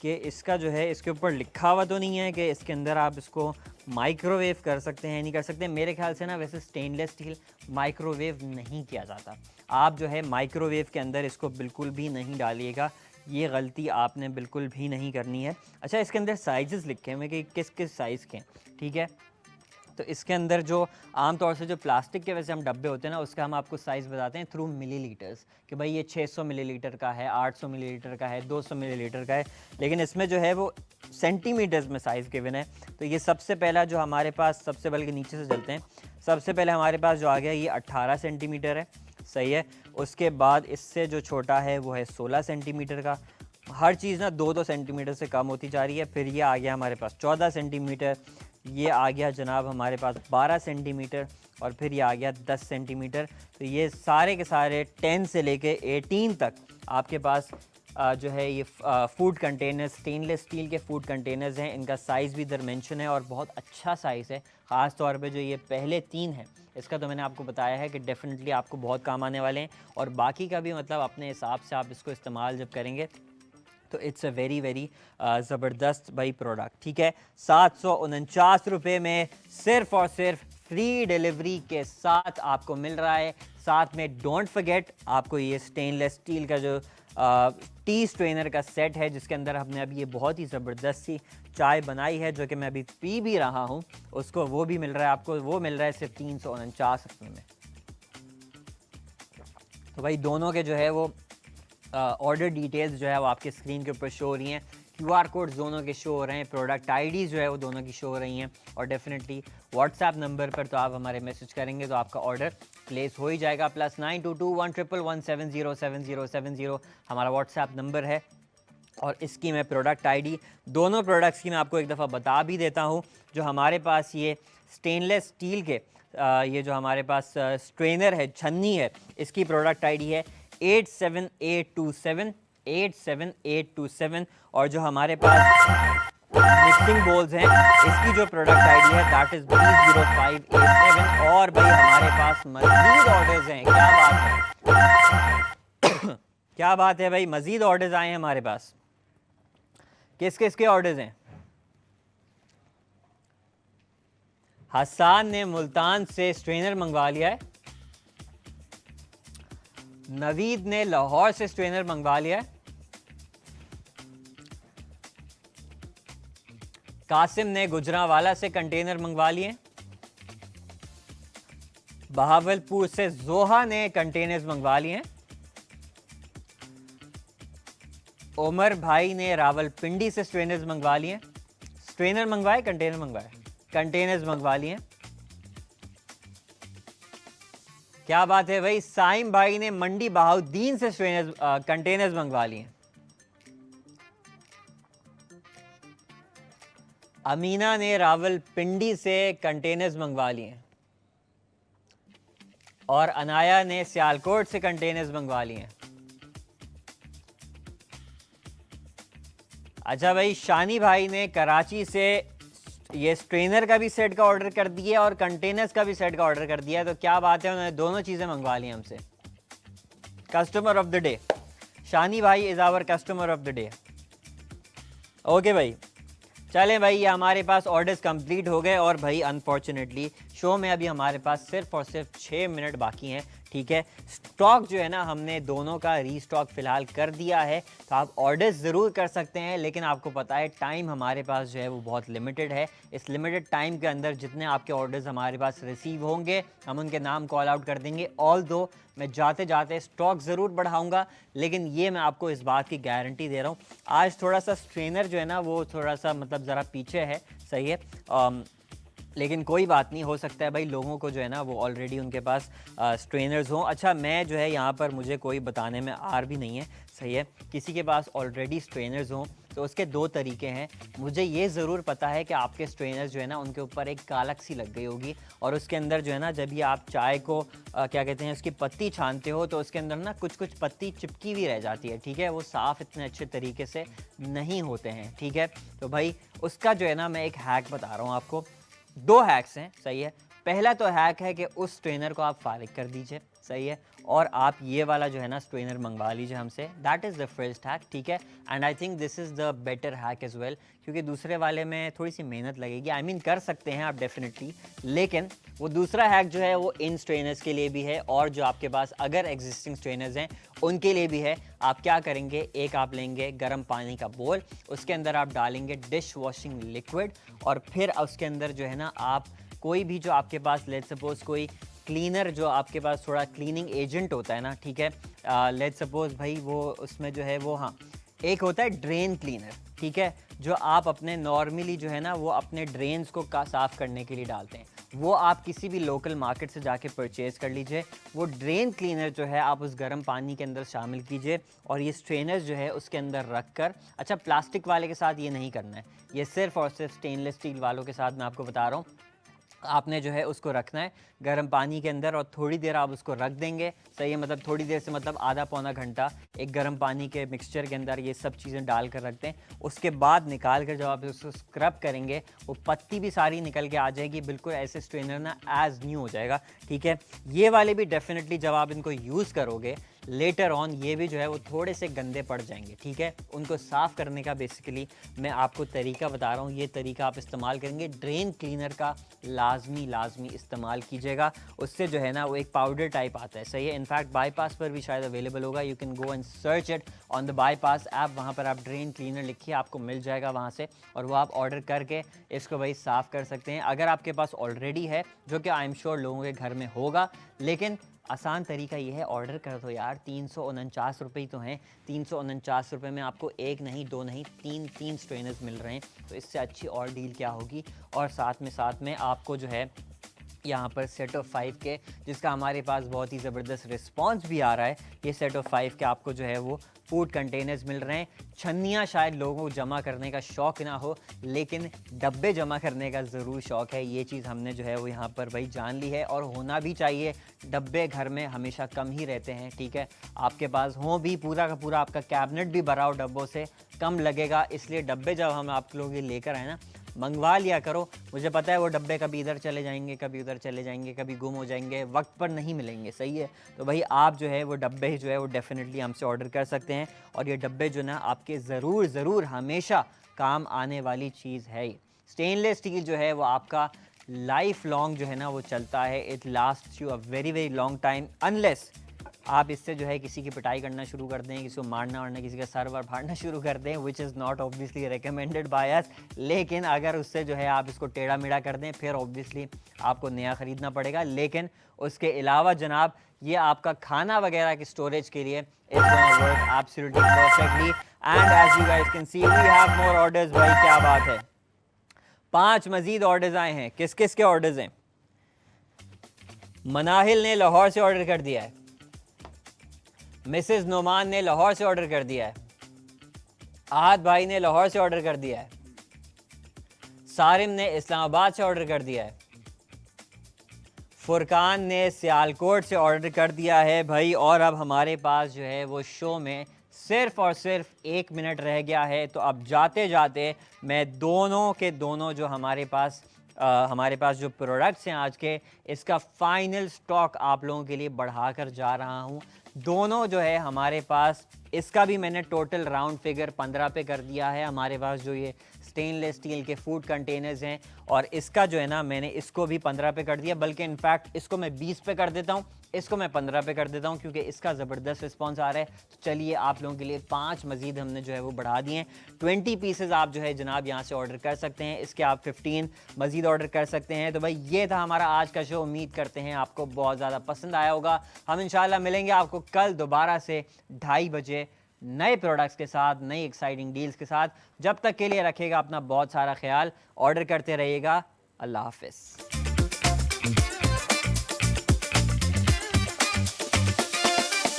कि इसका जो है इसके ऊपर लिखा हुआ तो नहीं है कि इसके अंदर आप इसको माइक्रोवेव कर सकते हैं, नहीं कर सकते। मेरे ख्याल से ना वैसे स्टेनलेस स्टील माइक्रोवेव नहीं किया जाता, आप जो है माइक्रोवेव के अंदर इसको बिल्कुल भी नहीं डालिएगा, ये गलती आपने बिल्कुल भी नहीं करनी है। अच्छा, इसके अंदर साइज़ लिखे हुए कि किस किस साइज़ के, ठीक है। तो इसके अंदर जो आमतौर से जो प्लास्टिक के वैसे हम डब्बे होते हैं ना, उसका हम आपको साइज़ बताते हैं थ्रू मिलीलीटर्स, कि भाई ये 600 मिलीलीटर का है, 800 मिलीलीटर का है, 200 मिलीलीटर का है, लेकिन इसमें जो है वो सेंटीमीटर्स में साइज़ गिवन है। तो ये सबसे पहला जो हमारे पास, सबसे बल्कि नीचे से चलते हैं, सबसे पहले हमारे पास जो आ गया ये 18 सेंटीमीटर है, सही है। उसके बाद इससे जो छोटा है वो है 16 सेंटीमीटर का, हर चीज़ ना 2-2 सेंटीमीटर से कम होती जा रही है। फिर ये आ गया हमारे पास 14 सेंटीमीटर, ये आ गया जनाब हमारे पास 12 सेंटीमीटर, और फिर ये आ गया 10 सेंटीमीटर। तो ये सारे के सारे 10 से लेके 18 तक आपके पास जो है ये फूड कंटेनर्स, स्टेनलेस स्टील के फूड कंटेनर्स हैं। इनका साइज़ भी इधर मेंशन है और बहुत अच्छा साइज़ है, ख़ास तौर पे जो ये पहले 3 हैं इसका तो मैंने आपको बताया है कि डेफिनेटली आपको बहुत काम आने वाले हैं, और बाकी का भी मतलब अपने हिसाब से आप इसको इस्तेमाल जब करेंगे तो इट्स अ वेरी ज़बरदस्त भाई प्रोडक्ट, ठीक है। 749 रुपये में सिर्फ और सिर्फ फ्री डिलीवरी के साथ आपको मिल रहा है। साथ में डोंट फॉरगेट आपको ये स्टेनलेस स्टील का जो टी स्ट्रेनर का सेट है, जिसके अंदर हमने अभी ये बहुत ही ज़बरदस्त सी चाय बनाई है जो कि मैं अभी पी भी रहा हूँ, उसको वो भी मिल रहा है आपको, वो मिल रहा है सिर्फ 349 रुपये में। तो भाई दोनों के जो है वो ऑर्डर डिटेल्स जो है वो आपके स्क्रीन के ऊपर शो हो रही हैं, QR कोड्स दोनों के शो हो रहे हैं, प्रोडक्ट आईडी जो है वो दोनों की शो हो रही हैं, और डेफिनेटली व्हाट्सएप नंबर पर तो आप हमारे मैसेज करेंगे तो आपका ऑर्डर प्लेस हो ही जाएगा। +922111707070 हमारा व्हाट्सएप नंबर है, और इसकी मैं प्रोडक्ट आईडी दोनों प्रोडक्ट्स की मैं आपको एक दफ़ा बता भी देता हूँ। जो हमारे पास ये स्टेनलेस स्टील के ये जो हमारे पास स्ट्रेनर है, छन्नी है, इसकी प्रोडक्ट आईडी है 87827, और जो हमारे पास मिक्सिंग बोल्स हैं इसकी जो प्रोडक्ट आईडी है दैट इज़ B0587। और भाई हमारे पास मज़ीद ऑर्डर्स हैं, क्या बात है क्या बात है भाई, मज़ीद ऑर्डर्स आए हैं हमारे पास। किस किस के ऑर्डर्स हैं? हसन ने मुल्तान से स्ट्रेनर मंगवा लिया है, नवीद ने लाहौर से स्ट्रेनर मंगवा लिया है, कासिम ने गुजरांवाला से कंटेनर मंगवा लिए, बहावलपुर से जोहा ने कंटेनर्स मंगवा लिए हैं, उमर भाई ने रावलपिंडी से स्ट्रेनर्स मंगवा लिए। स्ट्रेनर मंगवाए, कंटेनर मंगवाए? कंटेनर्स मंगवा लिए। क्या बात है भाई। साइम भाई ने मंडी बहाउद्दीन से स्ट्रेनर्स कंटेनर्स मंगवा लिए। अमीना ने रावलपिंडी से कंटेनर्स मंगवा लिए और अनाया ने सियालकोट से कंटेनर्स मंगवा लिए। अच्छा भाई, शानी भाई ने कराची से ये स्ट्रेनर का भी सेट का ऑर्डर कर दिया और कंटेनर्स का भी सेट का ऑर्डर कर दिया। तो क्या बात है, उन्होंने दोनों चीज़ें मंगवा ली हमसे। Customer of the day, Shani भाई is our customer of the day. Okay भाई, चलें भाई, ये हमारे पास ऑर्डर्स कंप्लीट हो गए और भाई अनफॉर्चुनेटली शो में अभी हमारे पास सिर्फ और सिर्फ 6 मिनट बाकी हैं। ठीक है, स्टॉक जो है ना हमने दोनों का रीस्टॉक फ़िलहाल कर दिया है। तो आप ऑर्डर्स ज़रूर कर सकते हैं, लेकिन आपको पता है टाइम हमारे पास जो है वो बहुत लिमिटेड है। इस लिमिटेड टाइम के अंदर जितने आपके ऑर्डर्स हमारे पास रिसीव होंगे हम उनके नाम कॉल आउट कर देंगे। ऑल दो मैं जाते जाते स्टॉक ज़रूर बढ़ाऊंगा, लेकिन ये मैं आपको इस बात की गारंटी दे रहा हूँ। आज थोड़ा सा स्ट्रेनर जो है ना वो थोड़ा सा मतलब ज़रा पीछे है, सही है, लेकिन कोई बात नहीं, हो सकता है भाई लोगों को जो है ना वो ऑलरेडी उनके पास स्ट्रेनर्स हों। अच्छा, मैं जो है यहाँ पर मुझे कोई बताने में आर भी नहीं है, सही है, किसी के पास ऑलरेडी स्ट्रेनर्स हों तो उसके दो तरीके हैं। मुझे ये ज़रूर पता है कि आपके स्ट्रेनर्स जो है ना उनके ऊपर एक कालक सी लग गई होगी और उसके अंदर जो है ना जब ये आप चाय को क्या कहते हैं उसकी पत्ती छानते हो तो उसके अंदर ना कुछ कुछ पत्ती चिपकी हुई रह जाती है। ठीक है, वो साफ़ इतने अच्छे तरीके से नहीं होते हैं। ठीक है, तो भाई उसका जो है ना मैं एक हैक बता रहा हूँ आपको। दो हैक्स हैं, सही है। पहला तो हैक है कि उस स्ट्रेनर को आप फारिग कर दीजिए, सही है, और आप ये वाला जो है ना स्ट्रेनर मंगवा लीजिए हमसे। That is the first hack. ठीक है, and I think this is the better hack as well, क्योंकि दूसरे वाले में थोड़ी सी मेहनत लगेगी। आई मीन कर सकते हैं आप डेफिनेटली, लेकिन वो दूसरा हैक जो है वो इन स्ट्रेनर्स के लिए भी है और जो आपके पास अगर एग्जिस्टिंग स्ट्रेनर्स हैं उनके लिए भी है। आप क्या करेंगे, एक आप लेंगे गर्म पानी का बोल, उसके अंदर आप डालेंगे डिश वॉशिंग लिक्विड और फिर उसके अंदर जो है ना आप कोई भी जो आपके पास लेट्स सपोज कोई क्लीनर जो आपके पास थोड़ा क्लीनिंग एजेंट होता है ना, ठीक है, लेट्स सपोज भाई वो उसमें जो है वो, हाँ, एक होता है ड्रेन क्लीनर, ठीक है, जो आप अपने नॉर्मली जो है ना वो अपने ड्रेन्स को साफ़ करने के लिए डालते हैं। वो आप किसी भी लोकल मार्केट से जाके परचेज़ कर लीजिए। वो ड्रेन क्लीनर जो है आप उस गर्म पानी के अंदर शामिल कीजिए और ये स्ट्रेनर्स जो है उसके अंदर रख कर, अच्छा प्लास्टिक वाले के साथ ये नहीं करना है, ये सिर्फ और सिर्फ स्टेनलेस स्टील वालों के साथ मैं आपको बता रहा हूँ। आपने जो है उसको रखना है गर्म पानी के अंदर और थोड़ी देर आप उसको रख देंगे, सही है, मतलब थोड़ी देर से मतलब आधा पौना घंटा एक गर्म पानी के मिक्सचर के अंदर ये सब चीज़ें डाल कर रख दें। उसके बाद निकाल कर जब आप उसको स्क्रब करेंगे वो पत्ती भी सारी निकल के आ जाएगी, बिल्कुल ऐसे स्ट्रेनर ना एज़ न्यू हो जाएगा। ठीक है, ये वाले भी डेफिनेटली जब आप इनको यूज़ करोगे लेटर ऑन ये भी जो है वो थोड़े से गंदे पड़ जाएंगे। ठीक है, उनको साफ़ करने का बेसिकली मैं आपको तरीका बता रहा हूँ, ये तरीका आप इस्तेमाल करेंगे। ड्रेन क्लीनर का लाजमी इस्तेमाल कीजिएगा, उससे जो है ना वो एक पाउडर टाइप आता है, सही है। इनफैक्ट बाईपास पर भी शायद अवेलेबल होगा, you can go and search it on the bypass app, वहाँ पर आप ड्रेन क्लीनर लिखिए आपको मिल जाएगा वहाँ से, और वो आप ऑर्डर करके इसको भाई साफ़ कर सकते हैं। अगर आपके पास ऑलरेडी है, जो कि आई एम श्योर लोगों के घर में होगा, लेकिन आसान तरीका ये है, ऑर्डर कर दो यार। 349 रुपये तो हैं, 349 रुपये में आपको एक नहीं, दो नहीं, तीन स्ट्रेनर्स मिल रहे हैं, तो इससे अच्छी और डील क्या होगी। और साथ में आपको जो है यहाँ पर सेट ऑफ 5 के, जिसका हमारे पास बहुत ही ज़बरदस्त रिस्पांस भी आ रहा है, ये सेट ऑफ 5 के आपको जो है वो फूड कंटेनर्स मिल रहे हैं। छन्नियाँ शायद लोगों को जमा करने का शौक़ ना हो, लेकिन डब्बे जमा करने का ज़रूर शौक़ है। ये चीज़ हमने जो है वो यहाँ पर भाई जान ली है, और होना भी चाहिए। डब्बे घर में हमेशा कम ही रहते हैं, ठीक है, आपके पास हों भी, पूरा का पूरा आपका कैबिनेट भी भरा हो डब्बों से, कम लगेगा। इसलिए डब्बे जब हम आप लोग ये लेकर आए ना, मंगवा लिया करो। मुझे पता है वो डब्बे कभी इधर चले जाएंगे, कभी उधर चले जाएंगे, कभी गुम हो जाएंगे, वक्त पर नहीं मिलेंगे, सही है। तो भाई आप जो है वो डब्बे जो है वो डेफिनेटली हमसे ऑर्डर कर सकते हैं, और ये डब्बे जो ना आपके ज़रूर हमेशा काम आने वाली चीज़ है। स्टेनलेस स्टील जो है वो आपका लाइफ लॉन्ग जो है ना वो चलता है, it last you a very long time, unless आप इससे जो है किसी की पिटाई करना शुरू कर दें, किसी को मारना वारना, किसी का सर वर फाड़ना शुरू कर दें, which is not obviously recommended by us. लेकिन अगर उससे जो है आप इसको टेढ़ा मेढ़ा कर दें, फिर ऑब्वियसली आपको नया ख़रीदना पड़ेगा। लेकिन उसके अलावा जनाब ये आपका खाना वगैरह की स्टोरेज के लिए it's gonna work absolutely perfectly. And as you guys can see we have more orders. भाई क्या बात है, 5 मजीद ऑर्डर्स आए हैं। किस किस के ऑर्डर्स हैं? मनाहिल ने लाहौर से ऑर्डर कर दिया है, मिसेस नोमान ने लाहौर से ऑर्डर कर दिया है, आहद भाई ने लाहौर से ऑर्डर कर दिया है, सारिम ने इस्लामाबाद से ऑर्डर कर दिया है, फुरकान ने सियालकोट से ऑर्डर कर दिया है भाई। और अब हमारे पास जो है वो शो में सिर्फ और सिर्फ 1 मिनट रह गया है। तो अब जाते जाते मैं दोनों के दोनों जो हमारे पास जो प्रोडक्ट्स हैं आज के, इसका फाइनल स्टॉक आप लोगों के लिए बढ़ाकर जा रहा हूं। दोनों जो है हमारे पास, इसका भी मैंने टोटल राउंड फिगर 15 पे कर दिया है। हमारे पास जो ये स्टेनलेस स्टील के फूड कंटेनर्स हैं, और इसका जो है ना मैंने इसको भी 15 पे कर दिया, बल्कि इनफैक्ट इसको मैं 20 पे कर देता हूँ, इसको मैं 15 पे कर देता हूँ, क्योंकि इसका ज़बरदस्त रिस्पॉन्स आ रहा है। तो चलिए आप लोगों के लिए 5 मजीद हमने जो है वो बढ़ा दिए हैं। 20 पीसेज आप जो है जनाब यहाँ से ऑर्डर कर सकते हैं, इसके आप 15 मजीद ऑर्डर कर सकते हैं। तो भाई ये था हमारा आज का शो। उम्मीद करते हैं आपको बहुत ज़्यादा पसंद आया होगा। हम इंशाल्लाह मिलेंगे आपको कल दोबारा से 2:30 बजे नए प्रोडक्ट्स के साथ, नई एक्साइटिंग डील्स के साथ। जब तक के लिए रखिएगा अपना बहुत सारा ख्याल, ऑर्डर करते रहिएगा। अल्लाह हाफिज़।